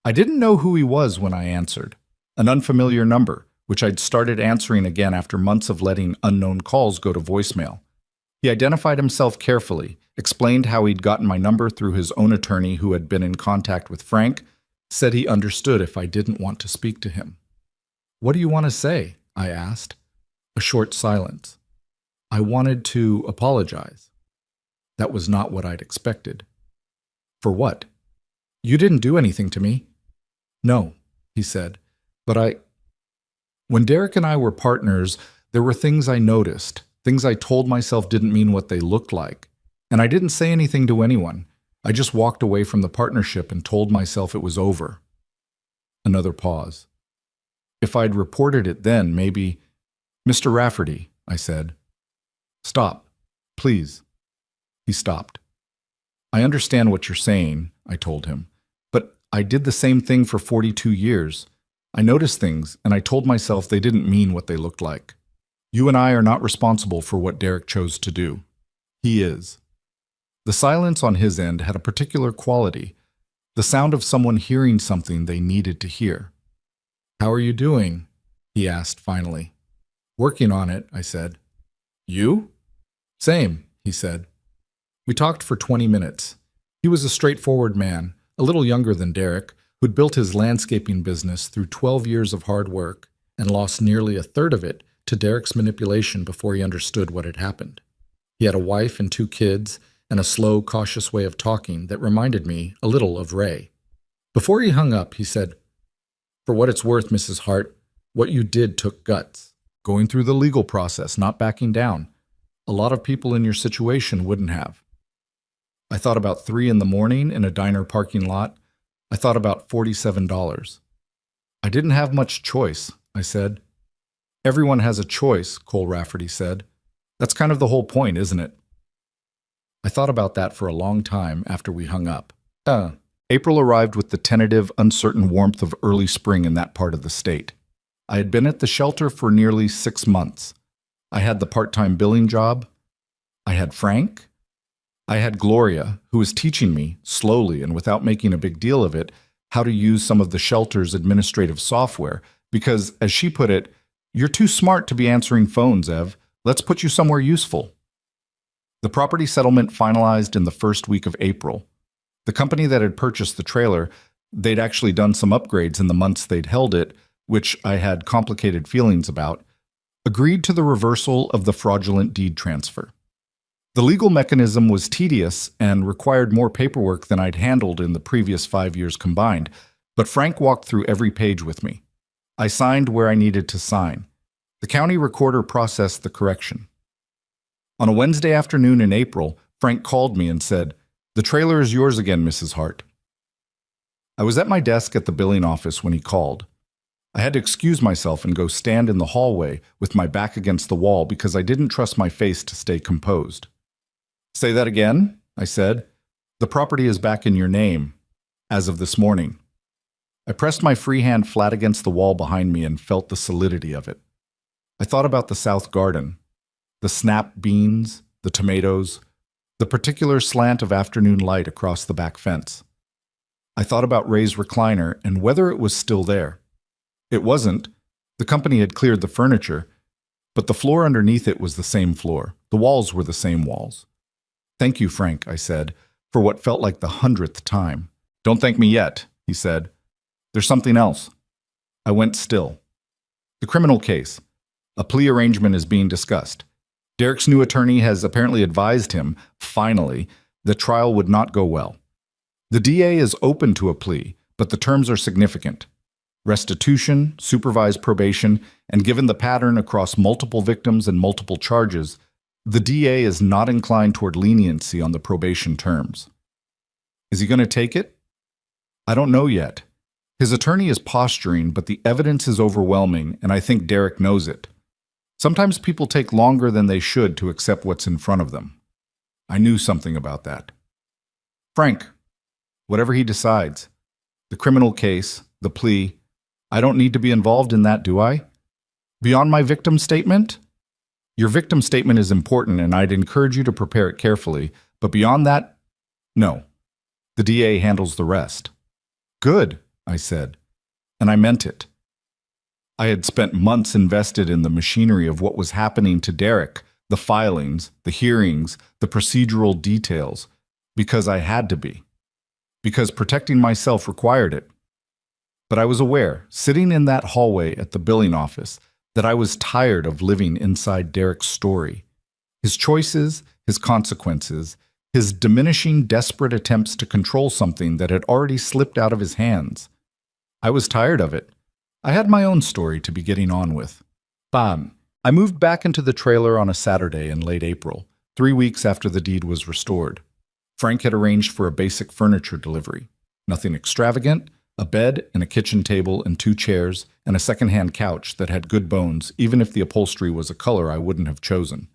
I didn't know who he was when I answered. An unfamiliar number, which I'd started answering again after months of letting unknown calls go to voicemail. He identified himself carefully, explained how he'd gotten my number through his own attorney who had been in contact with Frank, said he understood if I didn't want to speak to him. "What do you want to say?" I asked. A short silence. "I wanted to apologize." That was not what I'd expected. "For what?" "You didn't do anything to me." "No," he said, "but when Derek and I were partners, there were things I noticed, things I told myself didn't mean what they looked like. And I didn't say anything to anyone. I just walked away from the partnership and told myself it was over." Another pause. "If I'd reported it then, maybe—" "Mr. Rafferty," I said. "Stop, please." He stopped. "I understand what you're saying," I told him, "but I did the same thing for 42 years. I noticed things, and I told myself they didn't mean what they looked like. You and I are not responsible for what Derek chose to do. He is." The silence on his end had a particular quality, the sound of someone hearing something they needed to hear. "How are you doing?" he asked finally. "Working on it," I said. "You?" "Same," he said. We talked for 20 minutes. He was a straightforward man, a little younger than Derek, who'd built his landscaping business through 12 years of hard work and lost nearly a third of it to Derek's manipulation before he understood what had happened. He had a wife and 2 kids and a slow, cautious way of talking that reminded me a little of Ray. Before he hung up, he said, "For what it's worth, Mrs. Hart, what you did took guts. Going through the legal process, not backing down. A lot of people in your situation wouldn't have." I thought about 3 in the morning in a diner parking lot. I thought about $47. "I didn't have much choice," I said. "Everyone has a choice," Cole Rafferty said. "That's kind of the whole point, isn't it?" I thought about that for a long time after we hung up. April arrived with the tentative, uncertain warmth of early spring in that part of the state. I had been at the shelter for nearly 6 months. I had the part-time billing job. I had Frank. I had Gloria, who was teaching me, slowly and without making a big deal of it, how to use some of the shelter's administrative software, because, as she put it, "You're too smart to be answering phones, Ev. Let's put you somewhere useful." The property settlement finalized in the first week of April. The company that had purchased the trailer, they'd actually done some upgrades in the months they'd held it, which I had complicated feelings about, agreed to the reversal of the fraudulent deed transfer. The legal mechanism was tedious and required more paperwork than I'd handled in the previous 5 years combined, but Frank walked through every page with me. I signed where I needed to sign. The county recorder processed the correction. On a Wednesday afternoon in April, Frank called me and said, "The trailer is yours again, Mrs. Hart." I was at my desk at the billing office when he called. I had to excuse myself and go stand in the hallway with my back against the wall because I didn't trust my face to stay composed. "Say that again?" I said. "The property is back in your name, as of this morning." I pressed my free hand flat against the wall behind me and felt the solidity of it. I thought about the south garden, the snap beans, the tomatoes, the particular slant of afternoon light across the back fence. I thought about Ray's recliner and whether it was still there. It wasn't. The company had cleared the furniture, but the floor underneath it was the same floor. The walls were the same walls. "Thank you, Frank," I said, for what felt like the 100th time. "Don't thank me yet," he said. "There's something else." I went still. The criminal case. A plea arrangement is being discussed. Derek's new attorney has apparently advised him, finally, the trial would not go well. The DA is open to a plea, but the terms are significant. Restitution, supervised probation, and given the pattern across multiple victims and multiple charges, the DA is not inclined toward leniency on the probation terms. Is he going to take it? I don't know yet. His attorney is posturing, but the evidence is overwhelming, and I think Derek knows it. Sometimes people take longer than they should to accept what's in front of them. I knew something about that. "Frank, whatever he decides, the criminal case, the plea, I don't need to be involved in that, do I? Beyond my victim statement? Your victim statement is important, and I'd encourage you to prepare it carefully, but beyond that, no. The DA handles the rest." "Good," I said, and I meant it. I had spent months invested in the machinery of what was happening to Derek, the filings, the hearings, the procedural details, because I had to be. Because protecting myself required it. But I was aware, sitting in that hallway at the billing office, that I was tired of living inside Derek's story. His choices, his consequences, his diminishing, desperate attempts to control something that had already slipped out of his hands. I was tired of it. I had my own story to be getting on with. Bam! I moved back into the trailer on a Saturday in late April, 3 weeks after the deed was restored. Frank had arranged for a basic furniture delivery. Nothing extravagant, a bed and a kitchen table and 2 chairs and a second-hand couch that had good bones, even if the upholstery was a color I wouldn't have chosen.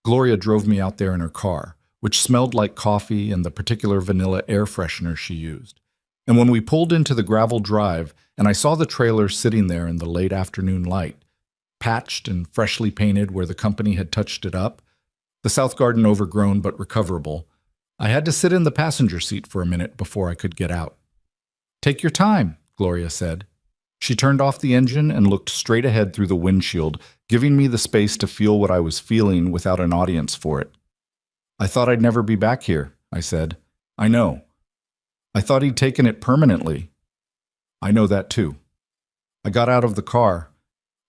Gloria drove me out there in her car, which smelled like coffee and the particular vanilla air freshener she used. And when we pulled into the gravel drive and I saw the trailer sitting there in the late afternoon light, patched and freshly painted where the company had touched it up, the south garden overgrown but recoverable, I had to sit in the passenger seat for a minute before I could get out. "Take your time," Gloria said. She turned off the engine and looked straight ahead through the windshield, giving me the space to feel what I was feeling without an audience for it. "I thought I'd never be back here," I said. "I know." "I thought he'd taken it permanently." "I know that too." I got out of the car.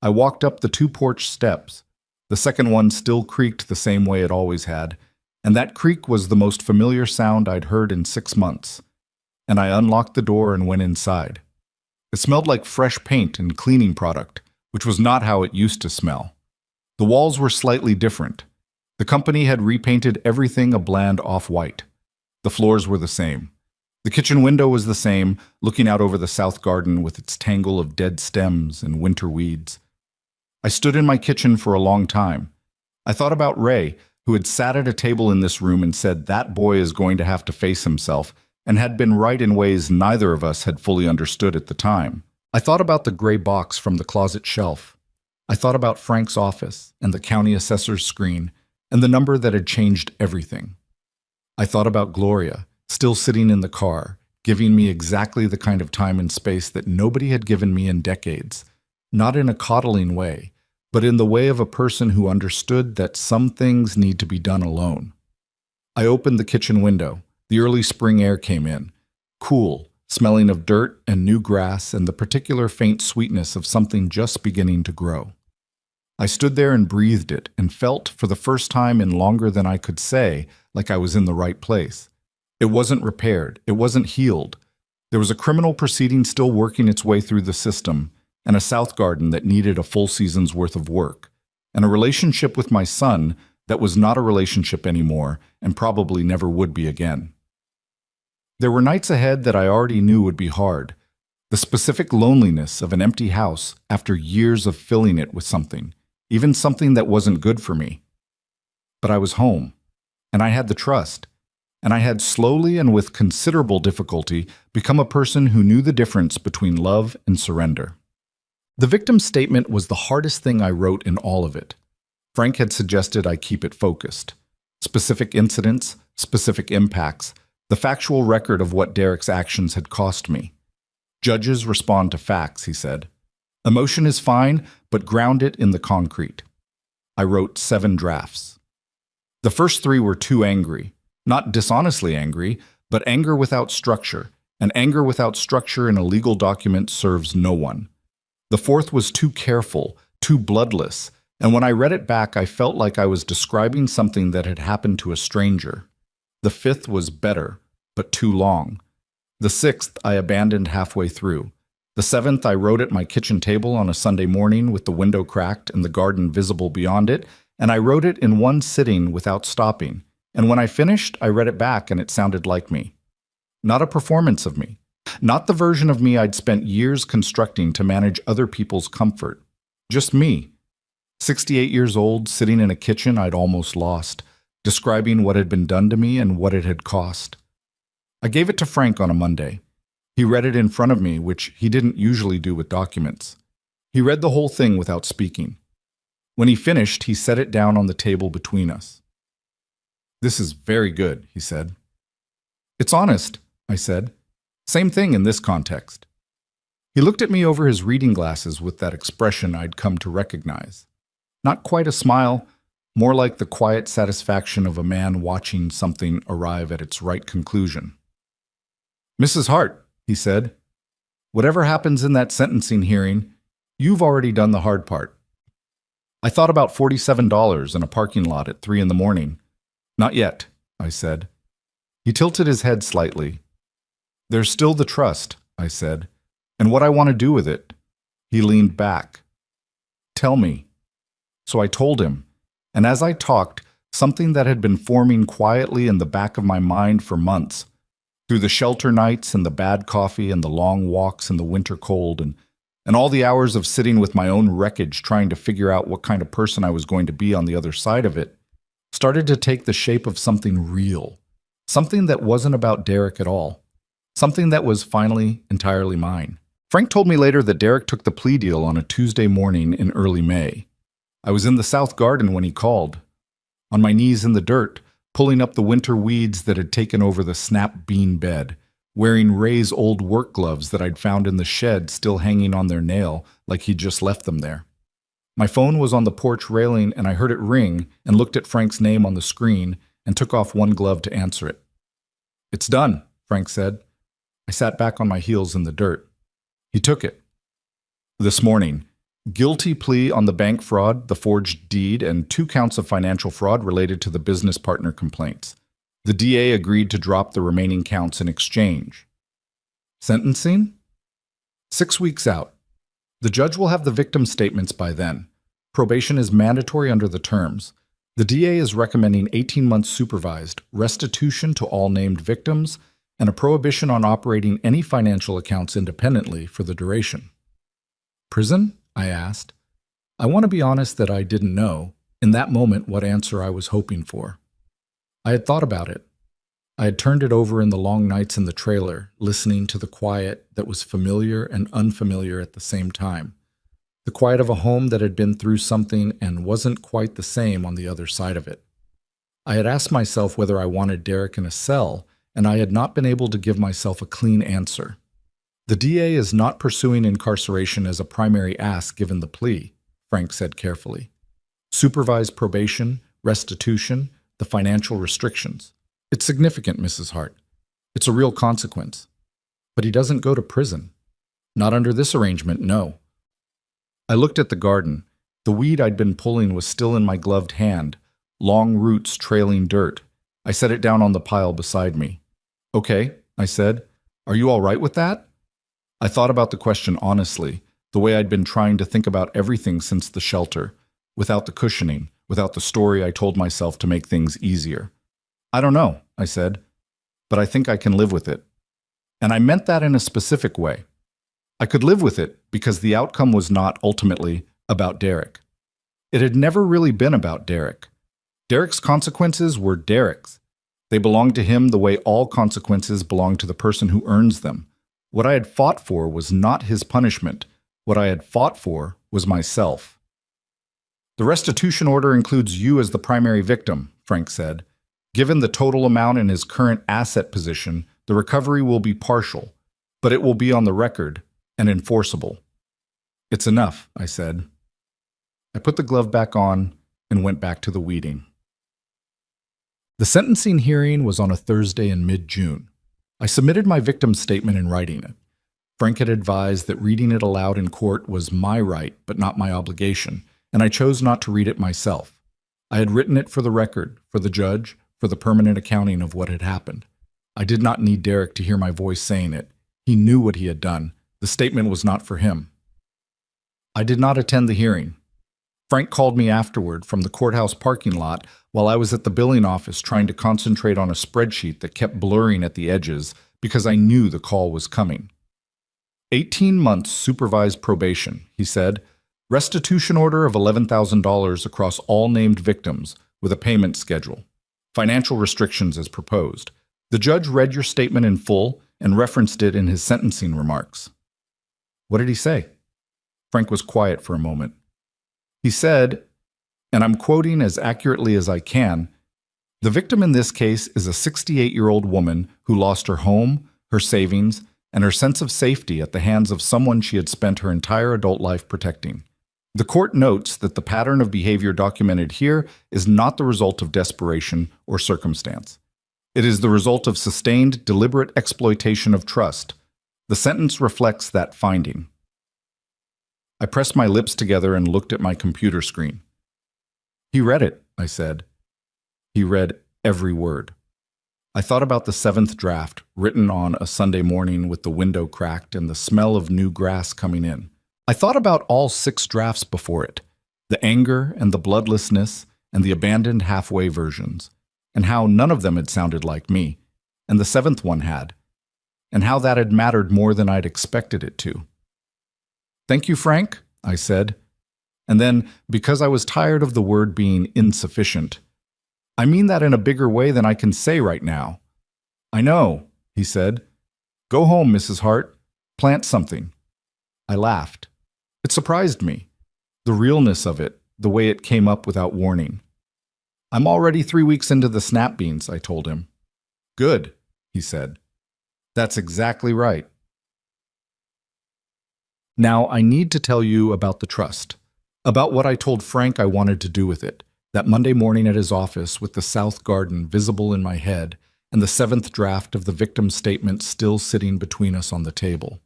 I walked up the 2 porch steps. The second one still creaked the same way it always had, and that creak was the most familiar sound I'd heard in 6 months. And I unlocked the door and went inside. It smelled like fresh paint and cleaning product, which was not how it used to smell. The walls were slightly different. The company had repainted everything a bland off-white. The floors were the same. The kitchen window was the same, looking out over the south garden with its tangle of dead stems and winter weeds. I stood in my kitchen for a long time. I thought about Ray, who had sat at a table in this room and said that boy is going to have to face himself, and had been right in ways neither of us had fully understood at the time. I thought about the gray box from the closet shelf. I thought about Frank's office and the county assessor's screen and the number that had changed everything. I thought about Gloria, still sitting in the car, giving me exactly the kind of time and space that nobody had given me in decades, not in a coddling way, but in the way of a person who understood that some things need to be done alone. I opened the kitchen window. The early spring air came in, cool, smelling of dirt and new grass and the particular faint sweetness of something just beginning to grow. I stood there and breathed it and felt, for the first time in longer than I could say, like I was in the right place. It wasn't repaired. It wasn't healed. There was a criminal proceeding still working its way through the system, and a south garden that needed a full season's worth of work, and a relationship with my son that was not a relationship anymore and probably never would be again. There were nights ahead that I already knew would be hard. The specific loneliness of an empty house after years of filling it with something, even something that wasn't good for me. But I was home, and I had the trust. and I had slowly and with considerable difficulty become a person who knew the difference between love and surrender. The victim's statement was the hardest thing I wrote in all of it. Frank had suggested I keep it focused. Specific incidents, specific impacts, the factual record of what Derek's actions had cost me. Judges respond to facts, he said. Emotion is fine, but ground it in the concrete. I wrote 7 drafts. The first 3 were too angry. Not dishonestly angry, but anger without structure, and anger without structure in a legal document serves no one. The 4th was too careful, too bloodless, and when I read it back, I felt like I was describing something that had happened to a stranger. The 5th was better, but too long. The 6th I abandoned halfway through. The 7th I wrote at my kitchen table on a Sunday morning with the window cracked and the garden visible beyond it, and I wrote it in one sitting without stopping. And when I finished, I read it back and it sounded like me. Not a performance of me. Not the version of me I'd spent years constructing to manage other people's comfort. Just me. 68 years old, sitting in a kitchen I'd almost lost, describing what had been done to me and what it had cost. I gave it to Frank on a Monday. He read it in front of me, which he didn't usually do with documents. He read the whole thing without speaking. When he finished, he set it down on the table between us. "This is very good," he said. "It's honest," I said. "Same thing in this context." He looked at me over his reading glasses with that expression I'd come to recognize. Not quite a smile, more like the quiet satisfaction of a man watching something arrive at its right conclusion. "Mrs. Hart," he said, "whatever happens in that sentencing hearing, you've already done the hard part." I thought about $47 in a parking lot at 3 in the morning. "Not yet," I said. He tilted his head slightly. "There's still the trust," I said, "and what I want to do with it." He leaned back. "Tell me." So I told him, and as I talked, something that had been forming quietly in the back of my mind for months, through the shelter nights and the bad coffee and the long walks in the winter cold and all the hours of sitting with my own wreckage trying to figure out what kind of person I was going to be on the other side of it, started to take the shape of something real, something that wasn't about Derek at all, something that was finally entirely mine. Frank told me later that Derek took the plea deal on a Tuesday morning in early May. I was in the South Garden when he called, on my knees in the dirt, pulling up the winter weeds that had taken over the snap bean bed, wearing Ray's old work gloves that I'd found in the shed still hanging on their nail like he'd just left them there. My phone was on the porch railing and I heard it ring and looked at Frank's name on the screen and took off one glove to answer it. "It's done," Frank said. I sat back on my heels in the dirt. He took it. This morning, guilty plea on the bank fraud, the forged deed, and 2 counts of financial fraud related to the business partner complaints. The DA agreed to drop the remaining counts in exchange. Sentencing? 6 weeks out. The judge will have the victim's statements by then. Probation is mandatory under the terms. The DA is recommending 18 months supervised, restitution to all named victims, and a prohibition on operating any financial accounts independently for the duration. Prison? I asked. I want to be honest that I didn't know, in that moment, what answer I was hoping for. I had thought about it. I had turned it over in the long nights in the trailer, listening to the quiet that was familiar and unfamiliar at the same time. The quiet of a home that had been through something and wasn't quite the same on the other side of it. I had asked myself whether I wanted Derek in a cell, and I had not been able to give myself a clean answer. The DA is not pursuing incarceration as a primary ask given the plea, Frank said carefully. Supervised probation, restitution, the financial restrictions. It's significant, Mrs. Hart. It's a real consequence. But he doesn't go to prison. Not under this arrangement, no. I looked at the garden. The weed I'd been pulling was still in my gloved hand, long roots trailing dirt. I set it down on the pile beside me. "Okay," I said. "Are you all right with that?" I thought about the question honestly, the way I'd been trying to think about everything since the shelter, without the cushioning, without the story I told myself to make things easier. "I don't know," I said, "but I think I can live with it." And I meant that in a specific way. I could live with it because the outcome was not, ultimately, about Derek. It had never really been about Derek. Derek's consequences were Derek's. They belonged to him the way all consequences belong to the person who earns them. What I had fought for was not his punishment. What I had fought for was myself. The restitution order includes you as the primary victim, Frank said. Given the total amount in his current asset position, the recovery will be partial, but it will be on the record and enforceable. It's enough, I said. I put the glove back on and went back to the weeding. The sentencing hearing was on a Thursday in mid-June. I submitted my victim's statement in writing it. Frank had advised that reading it aloud in court was my right, but not my obligation, and I chose not to read it myself. I had written it for the record, for the judge, for the permanent accounting of what had happened. I did not need Derek to hear my voice saying it. He knew what he had done. The statement was not for him. I did not attend the hearing. Frank called me afterward from the courthouse parking lot while I was at the billing office trying to concentrate on a spreadsheet that kept blurring at the edges because I knew the call was coming. 18 months supervised probation, he said. Restitution order of $11,000 across all named victims with a payment schedule. Financial restrictions as proposed. The judge read your statement in full and referenced it in his sentencing remarks. What did he say? Frank was quiet for a moment. He said, and I'm quoting as accurately as I can, the victim in this case is a 68-year-old woman who lost her home, her savings, and her sense of safety at the hands of someone she had spent her entire adult life protecting. The court notes that the pattern of behavior documented here is not the result of desperation or circumstance. It is the result of sustained, deliberate exploitation of trust. The sentence reflects that finding. I pressed my lips together and looked at my computer screen. He read it, I said. He read every word. I thought about the 7th draft, written on a Sunday morning with the window cracked and the smell of new grass coming in. I thought about all 6 drafts before it, the anger and the bloodlessness and the abandoned halfway versions, and how none of them had sounded like me, and the 7th one had, and how that had mattered more than I'd expected it to. Thank you, Frank, I said. And then, because I was tired of the word being insufficient, I mean that in a bigger way than I can say right now. I know, he said. Go home, Mrs. Hart. Plant something. I laughed. It surprised me. The realness of it, the way it came up without warning. I'm already 3 weeks into the snap beans, I told him. Good, he said. That's exactly right. Now, I need to tell you about the trust, about what I told Frank I wanted to do with it, that Monday morning at his office with the South Garden visible in my head and the 7th draft of the victim's statement still sitting between us on the table.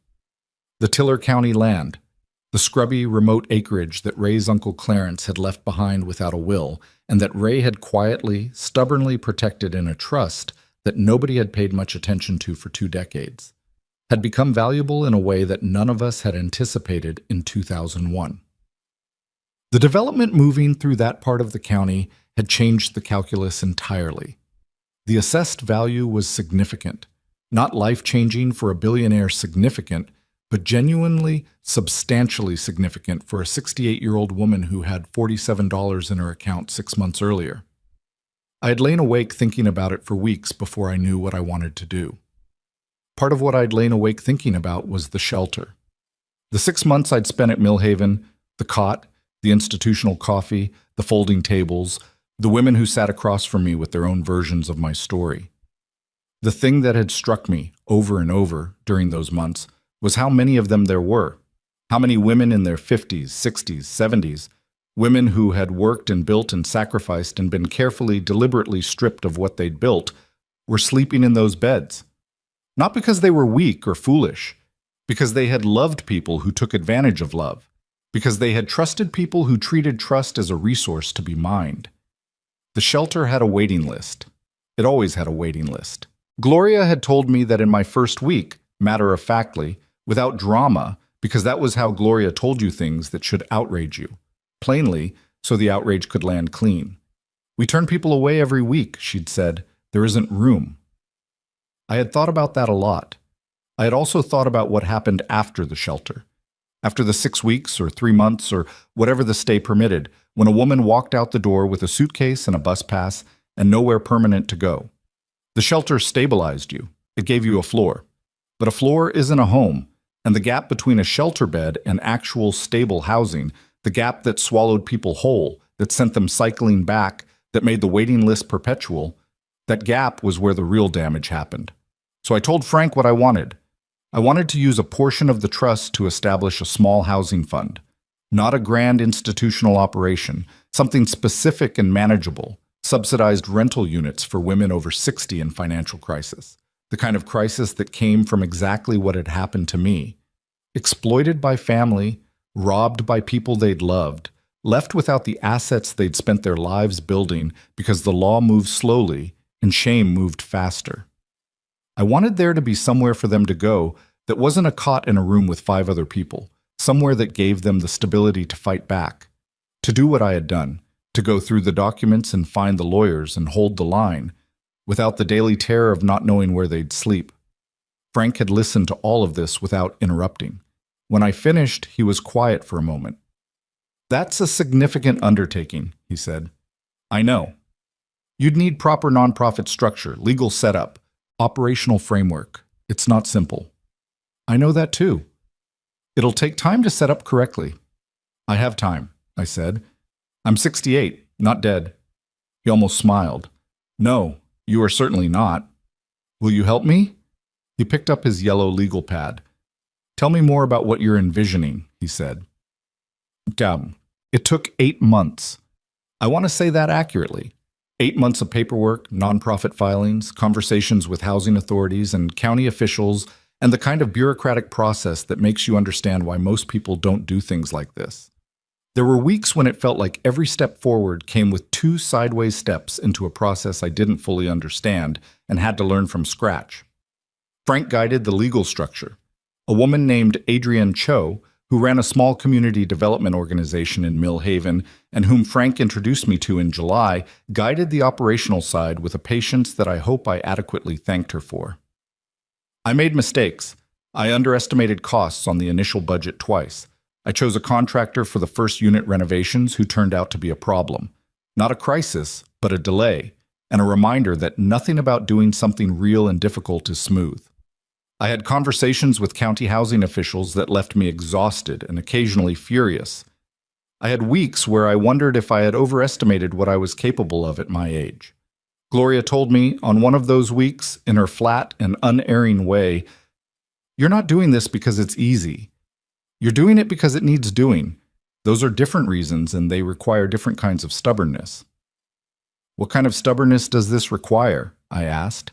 The Tiller County land, the scrubby, remote acreage that Ray's Uncle Clarence had left behind without a will, and that Ray had quietly, stubbornly protected in a trust that nobody had paid much attention to for 2 decades. Had become valuable in a way that none of us had anticipated in 2001. The development moving through that part of the county had changed the calculus entirely. The assessed value was significant, not life-changing for a billionaire significant, but genuinely, substantially significant for a 68-year-old woman who had $47 in her account 6 months earlier. I had lain awake thinking about it for weeks before I knew what I wanted to do. Part of what I'd lain awake thinking about was the shelter. The 6 months I'd spent at Millhaven, the cot, the institutional coffee, the folding tables, the women who sat across from me with their own versions of my story. The thing that had struck me over and over during those months was how many of them there were. How many women in their 50s, 60s, 70s, women who had worked and built and sacrificed and been carefully, deliberately stripped of what they'd built, were sleeping in those beds. Not because they were weak or foolish, because they had loved people who took advantage of love, because they had trusted people who treated trust as a resource to be mined. The shelter had a waiting list. It always had a waiting list. Gloria had told me that in my first week, matter-of-factly, without drama, because that was how Gloria told you things that should outrage you, plainly, so the outrage could land clean. We turn people away every week, she'd said. There isn't room. I had thought about that a lot. I had also thought about what happened after the shelter. After the 6 weeks or 3 months or whatever the stay permitted, when a woman walked out the door with a suitcase and a bus pass and nowhere permanent to go. The shelter stabilized you. It gave you a floor. But a floor isn't a home, and the gap between a shelter bed and actual stable housing, the gap that swallowed people whole, that sent them cycling back, that made the waiting list perpetual, that gap was where the real damage happened. So I told Frank what I wanted. I wanted to use a portion of the trust to establish a small housing fund, not a grand institutional operation, something specific and manageable, subsidized rental units for women over 60 in financial crisis, the kind of crisis that came from exactly what had happened to me. Exploited by family, robbed by people they'd loved, left without the assets they'd spent their lives building because the law moved slowly and shame moved faster. I wanted there to be somewhere for them to go that wasn't a cot in a room with 5 other people, somewhere that gave them the stability to fight back, to do what I had done, to go through the documents and find the lawyers and hold the line, without the daily terror of not knowing where they'd sleep. Frank had listened to all of this without interrupting. When I finished, he was quiet for a moment. "That's a significant undertaking," he said. "I know. You'd need proper nonprofit structure, legal setup, operational framework. It's not simple." "I know that too. It'll take time to set up correctly." "I have time," I said. "I'm 68, not dead." He almost smiled. "No, you are certainly not. Will you help me?" He picked up his yellow legal pad. "Tell me more about what you're envisioning," he said. It took 8 months. I want to say that accurately. 8 months of paperwork, nonprofit filings, conversations with housing authorities and county officials, and the kind of bureaucratic process that makes you understand why most people don't do things like this. There were weeks when it felt like every step forward came with 2 sideways steps into a process I didn't fully understand and had to learn from scratch. Frank guided the legal structure. A woman named Adrienne Cho, who ran a small community development organization in Mill Haven and whom Frank introduced me to in July, guided the operational side with a patience that I hope I adequately thanked her for. I made mistakes. I underestimated costs on the initial budget twice. I chose a contractor for the first unit renovations who turned out to be a problem. Not a crisis, but a delay, and a reminder that nothing about doing something real and difficult is smooth. I had conversations with county housing officials that left me exhausted and occasionally furious. I had weeks where I wondered if I had overestimated what I was capable of at my age. Gloria told me on one of those weeks, in her flat and unerring way, "You're not doing this because it's easy. You're doing it because it needs doing. Those are different reasons and they require different kinds of stubbornness." "What kind of stubbornness does this require?" I asked.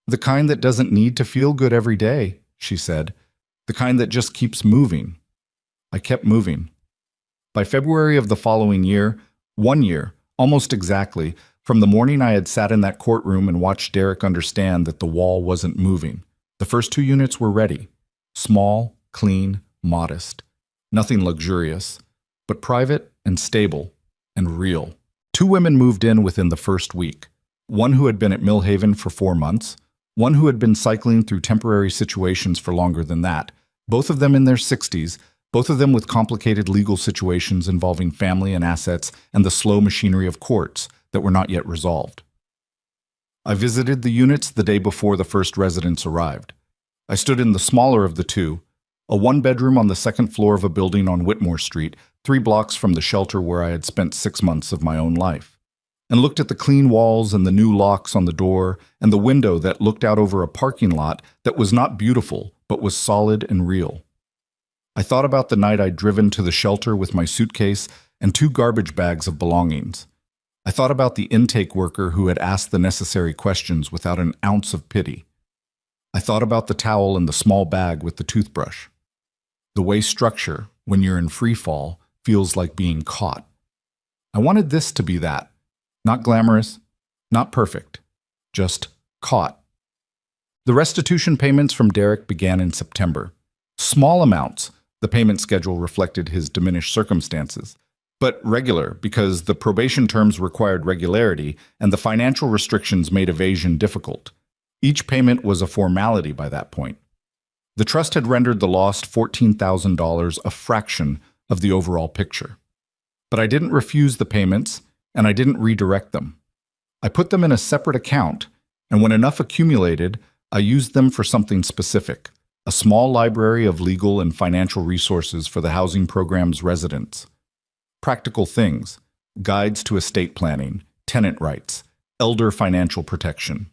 "The kind that doesn't need to feel good every day," she said. "The kind that just keeps moving." I kept moving. By February of the following year, 1 year, almost exactly, from the morning I had sat in that courtroom and watched Derek understand that the wall wasn't moving, the first 2 units were ready. Small, clean, modest. Nothing luxurious, but private and stable and real. 2 women moved in within the first week. One who had been at Mill Haven for 4 months, one who had been cycling through temporary situations for longer than that, both of them in their 60s, both of them with complicated legal situations involving family and assets and the slow machinery of courts that were not yet resolved. I visited the units the day before the first residents arrived. I stood in the smaller of the 2, a 1-bedroom on the 2nd floor of a building on Whitmore Street, 3 blocks from the shelter where I had spent 6 months of my own life, and looked at the clean walls and the new locks on the door and the window that looked out over a parking lot that was not beautiful but was solid and real. I thought about the night I'd driven to the shelter with my suitcase and 2 garbage bags of belongings. I thought about the intake worker who had asked the necessary questions without an ounce of pity. I thought about the towel and the small bag with the toothbrush. The way structure, when you're in free fall, feels like being caught. I wanted this to be that. Not glamorous, not perfect, just caught. The restitution payments from Derek began in September. Small amounts, the payment schedule reflected his diminished circumstances, but regular because the probation terms required regularity and the financial restrictions made evasion difficult. Each payment was a formality by that point. The trust had rendered the lost $14,000 a fraction of the overall picture. But I didn't refuse the payments, and I didn't redirect them. I put them in a separate account, And when enough accumulated, I used them for something specific, a small library of legal and financial resources for the housing program's residents. Practical things, guides to estate planning, tenant rights, elder financial protection.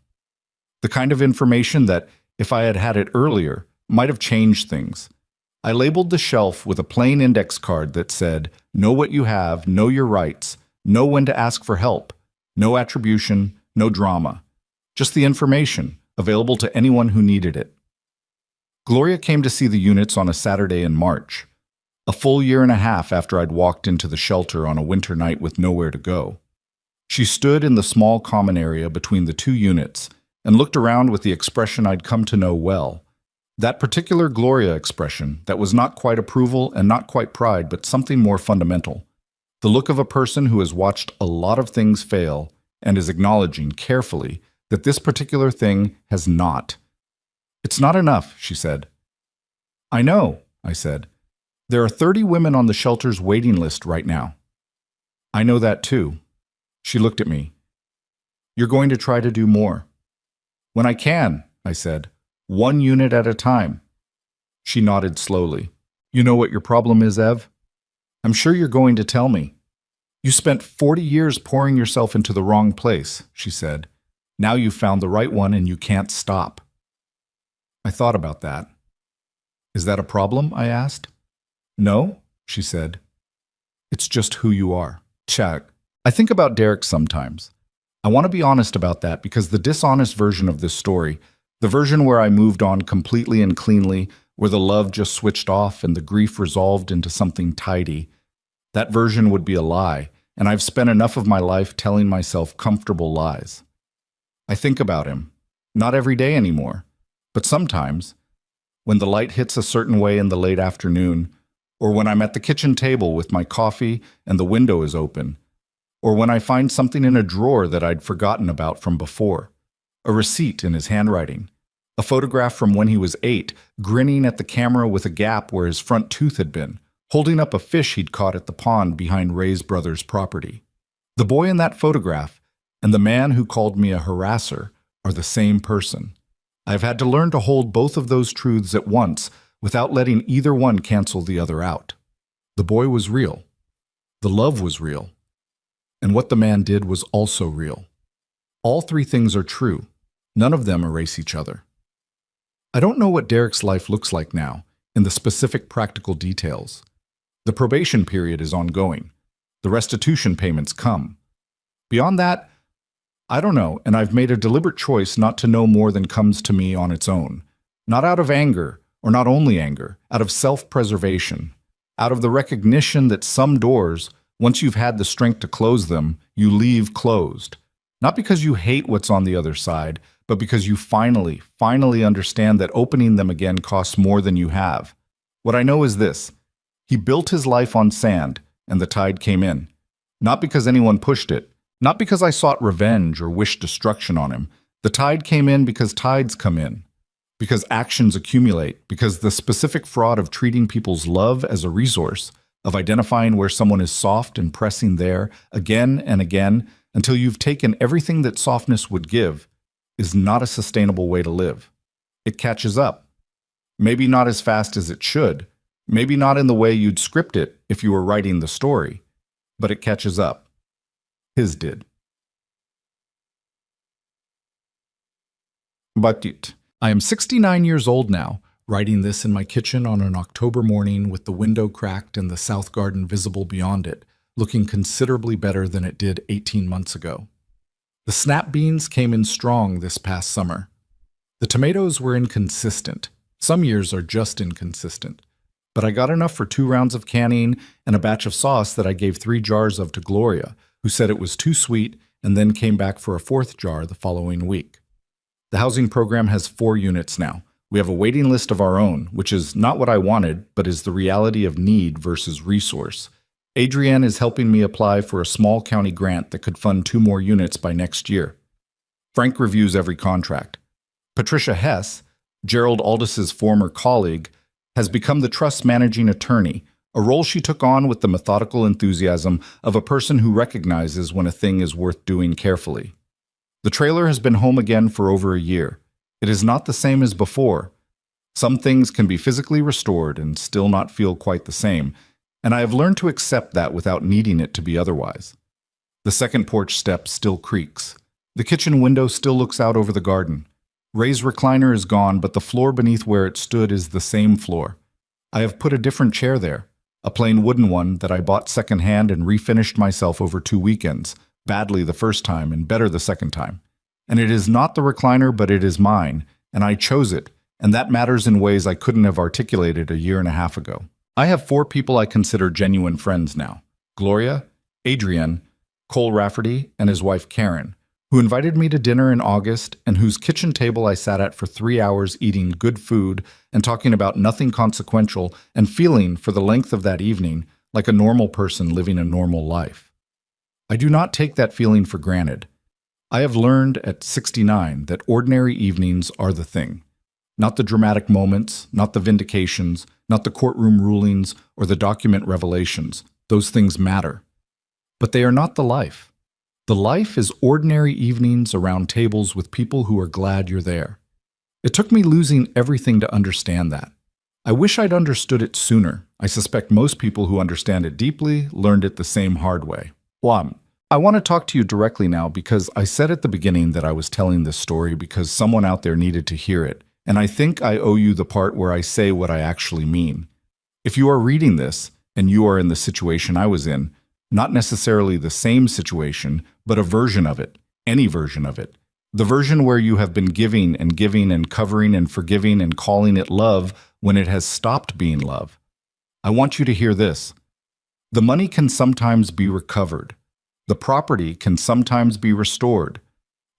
The kind of information that, if I had had it earlier, might have changed things. I labeled the shelf with a plain index card that said, "Know what you have, know your rights, know when to ask for help, no attribution, no drama. Just the information, available to anyone who needed it." Gloria came to see the units on a Saturday in March, a full year and a half after I'd walked into the shelter on a winter night with nowhere to go. She stood in the small common area between the two units and looked around with the expression I'd come to know well. That particular Gloria expression that was not quite approval and not quite pride, but something more fundamental. The look of a person who has watched a lot of things fail and is acknowledging carefully that this particular thing has not. "It's not enough," she said. "I know," I said. "There are 30 women on the shelter's waiting list right now." "I know that too." She looked at me. "You're going to try to do more." "When I can," I said. "One unit at a time." She nodded slowly. "You know what your problem is, Ev? I'm sure you're going to tell me. You spent 40 years pouring yourself into the wrong place," she said. "Now you've found the right one and you can't stop." I thought about that. "Is that a problem?" I asked. "No," she said. "It's just who you are." Check. I think about Derek sometimes. I want to be honest about that because the dishonest version of this story, the version where I moved on completely and cleanly, where the love just switched off and the grief resolved into something tidy, that version would be a lie, and I've spent enough of my life telling myself comfortable lies. I think about him, not every day anymore, but sometimes, when the light hits a certain way in the late afternoon, or when I'm at the kitchen table with my coffee and the window is open, or when I find something in a drawer that I'd forgotten about from before, a receipt in his handwriting, a photograph from when he was 8, grinning at the camera with a gap where his front tooth had been, holding up a fish he'd caught at the pond behind Ray's brother's property. The boy in that photograph and the man who called me a harasser are the same person. I've had to learn to hold both of those truths at once without letting either one cancel the other out. The boy was real. The love was real. And what the man did was also real. All three things are true. None of them erase each other. I don't know what Derek's life looks like now, in the specific practical details. The probation period is ongoing. The restitution payments come. Beyond that, I don't know, and I've made a deliberate choice not to know more than comes to me on its own. Not out of anger, or not only anger, out of self-preservation, out of the recognition that some doors, once you've had the strength to close them, you leave closed. Not because you hate what's on the other side, but because you finally understand that opening them again costs more than you have. What I know is this: he built his life on sand, and the tide came in. Not because anyone pushed it, not because I sought revenge or wished destruction on him. The tide came in because tides come in. Because actions accumulate, because the specific fraud of treating people's love as a resource, of identifying where someone is soft and pressing there again and again until you've taken everything that softness would give, is not a sustainable way to live. It catches up. Maybe not as fast as it should, maybe not in the way you'd script it if you were writing the story, but it catches up. His did. But I am 69 years old now, writing this in my kitchen on an October morning with the window cracked and the south garden visible beyond it, looking considerably better than it did 18 months ago. The snap beans came in strong this past summer. The tomatoes were inconsistent. Some years are just inconsistent. But I got enough for 2 rounds of canning and a batch of sauce that I gave 3 jars of to Gloria, who said it was too sweet and then came back for a 4th jar the following week. The housing program has 4 units now. We have a waiting list of our own, which is not what I wanted, but is the reality of need versus resource. Adrienne is helping me apply for a small county grant that could fund 2 more units by next year. Frank reviews every contract. Patricia Hess, Gerald Aldis's former colleague, has become the trust managing attorney, a role she took on with the methodical enthusiasm of a person who recognizes when a thing is worth doing carefully. The trailer has been home again for over a year. It is not the same as before. Some things can be physically restored and still not feel quite the same, and I have learned to accept that without needing it to be otherwise. The second porch step still creaks. The kitchen window still looks out over the garden. Ray's recliner is gone, but the floor beneath where it stood is the same floor. I have put a different chair there, a plain wooden one that I bought secondhand and refinished myself over 2 weekends, badly the first time and better the second time. And it is not the recliner, but it is mine, and I chose it, and that matters in ways I couldn't have articulated a year and a half ago. I have 4 people I consider genuine friends now: Gloria, Adrienne, Cole Rafferty, and his wife Karen, who invited me to dinner in August and whose kitchen table I sat at for 3 hours eating good food and talking about nothing consequential and feeling, for the length of that evening, like a normal person living a normal life. I do not take that feeling for granted. I have learned at 69 that ordinary evenings are the thing. Not the dramatic moments, not the vindications, not the courtroom rulings or the document revelations. Those things matter. But they are not the life. The life is ordinary evenings around tables with people who are glad you're there. It took me losing everything to understand that. I wish I'd understood it sooner. I suspect most people who understand it deeply learned it the same hard way. Well, I want to talk to you directly now because I said at the beginning that I was telling this story because someone out there needed to hear it, and I think I owe you the part where I say what I actually mean. If you are reading this, and you are in the situation I was in, not necessarily the same situation, but a version of it, any version of it, the version where you have been giving and covering and forgiving and calling it love when it has stopped being love, I want you to hear this. The money can sometimes be recovered. The property can sometimes be restored.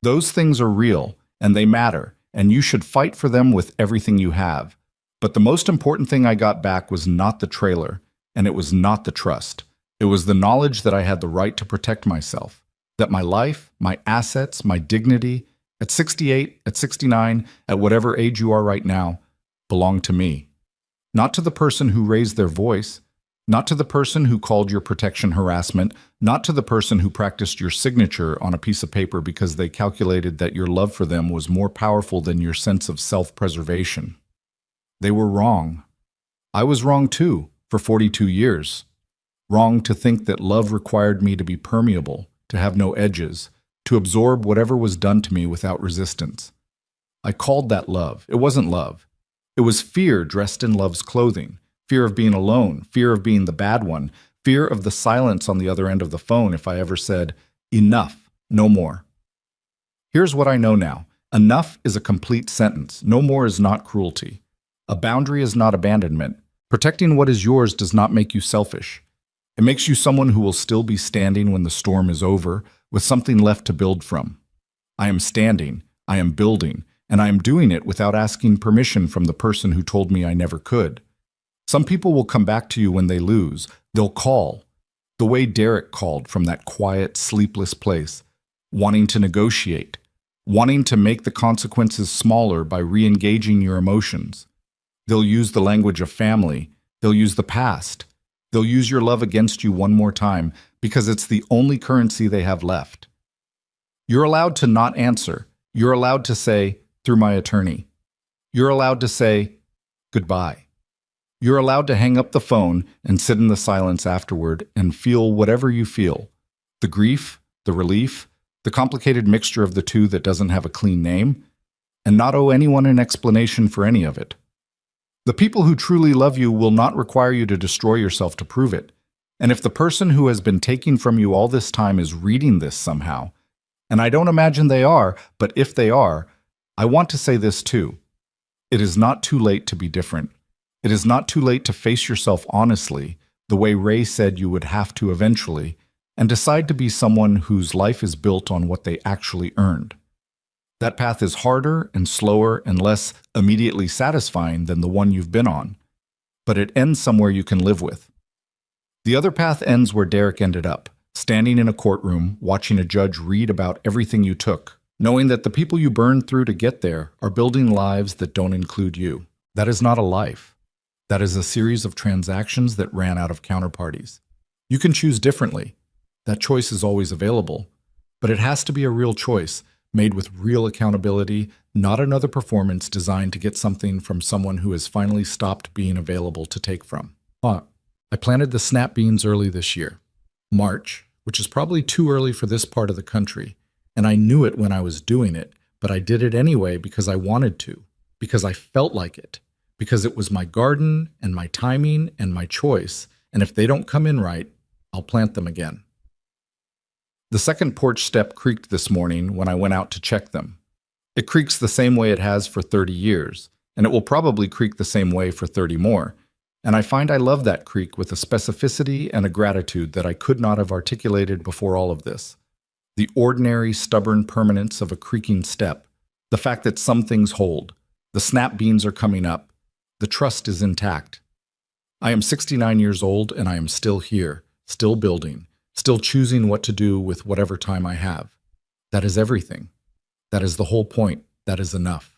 Those things are real, and they matter, and you should fight for them with everything you have. But the most important thing I got back was not the trailer, and it was not the trust. It was the knowledge that I had the right to protect myself, that my life, my assets, my dignity, at 68, at 69, at whatever age you are right now, belong to me. Not to the person who raised their voice, not to the person who called your protection harassment, not to the person who practiced your signature on a piece of paper because they calculated that your love for them was more powerful than your sense of self-preservation. They were wrong. I was wrong too, for 42 years. Wrong to think that love required me to be permeable, to have no edges, to absorb whatever was done to me without resistance. I called that love. It wasn't love. It was fear dressed in love's clothing. Fear of being alone, fear of being the bad one, fear of the silence on the other end of the phone if I ever said, enough, no more. Here's what I know now. Enough is a complete sentence. No more is not cruelty. A boundary is not abandonment. Protecting what is yours does not make you selfish. It makes you someone who will still be standing when the storm is over, with something left to build from. I am standing, I am building, and I am doing it without asking permission from the person who told me I never could. Some people will come back to you when they lose. They'll call, the way Derek called from that quiet, sleepless place, wanting to negotiate, wanting to make the consequences smaller by re-engaging your emotions. They'll use the language of family. They'll use the past. They'll use your love against you one more time because it's the only currency they have left. You're allowed to not answer. You're allowed to say, through my attorney. You're allowed to say, goodbye. You're allowed to hang up the phone and sit in the silence afterward and feel whatever you feel. The grief, the relief, the complicated mixture of the two that doesn't have a clean name, and not owe anyone an explanation for any of it. The people who truly love you will not require you to destroy yourself to prove it. And if the person who has been taking from you all this time is reading this somehow, and I don't imagine they are, but if they are, I want to say this too. It is not too late to be different. It is not too late to face yourself honestly, the way Ray said you would have to eventually, and decide to be someone whose life is built on what they actually earned. That path is harder and slower and less immediately satisfying than the one you've been on, but it ends somewhere you can live with. The other path ends where Derek ended up, standing in a courtroom, watching a judge read about everything you took, knowing that the people you burned through to get there are building lives that don't include you. That is not a life. That is a series of transactions that ran out of counterparties. You can choose differently. That choice is always available, but it has to be a real choice made with real accountability, not another performance designed to get something from someone who has finally stopped being available to take from. I planted the snap beans early this year, March, which is probably too early for this part of the country, and I knew it when I was doing it, but I did it anyway because I wanted to, because I felt like it, because it was my garden and my timing and my choice, and if they don't come in right, I'll plant them again. The second porch step creaked this morning when I went out to check them. It creaks the same way it has for 30 years, and it will probably creak the same way for 30 more. And I find I love that creak with a specificity and a gratitude that I could not have articulated before all of this. The ordinary, stubborn permanence of a creaking step, the fact that some things hold, the snap beans are coming up, the trust is intact. I am 69 years old and I am still here, still building, still choosing what to do with whatever time I have. That is everything. That is the whole point. That is enough.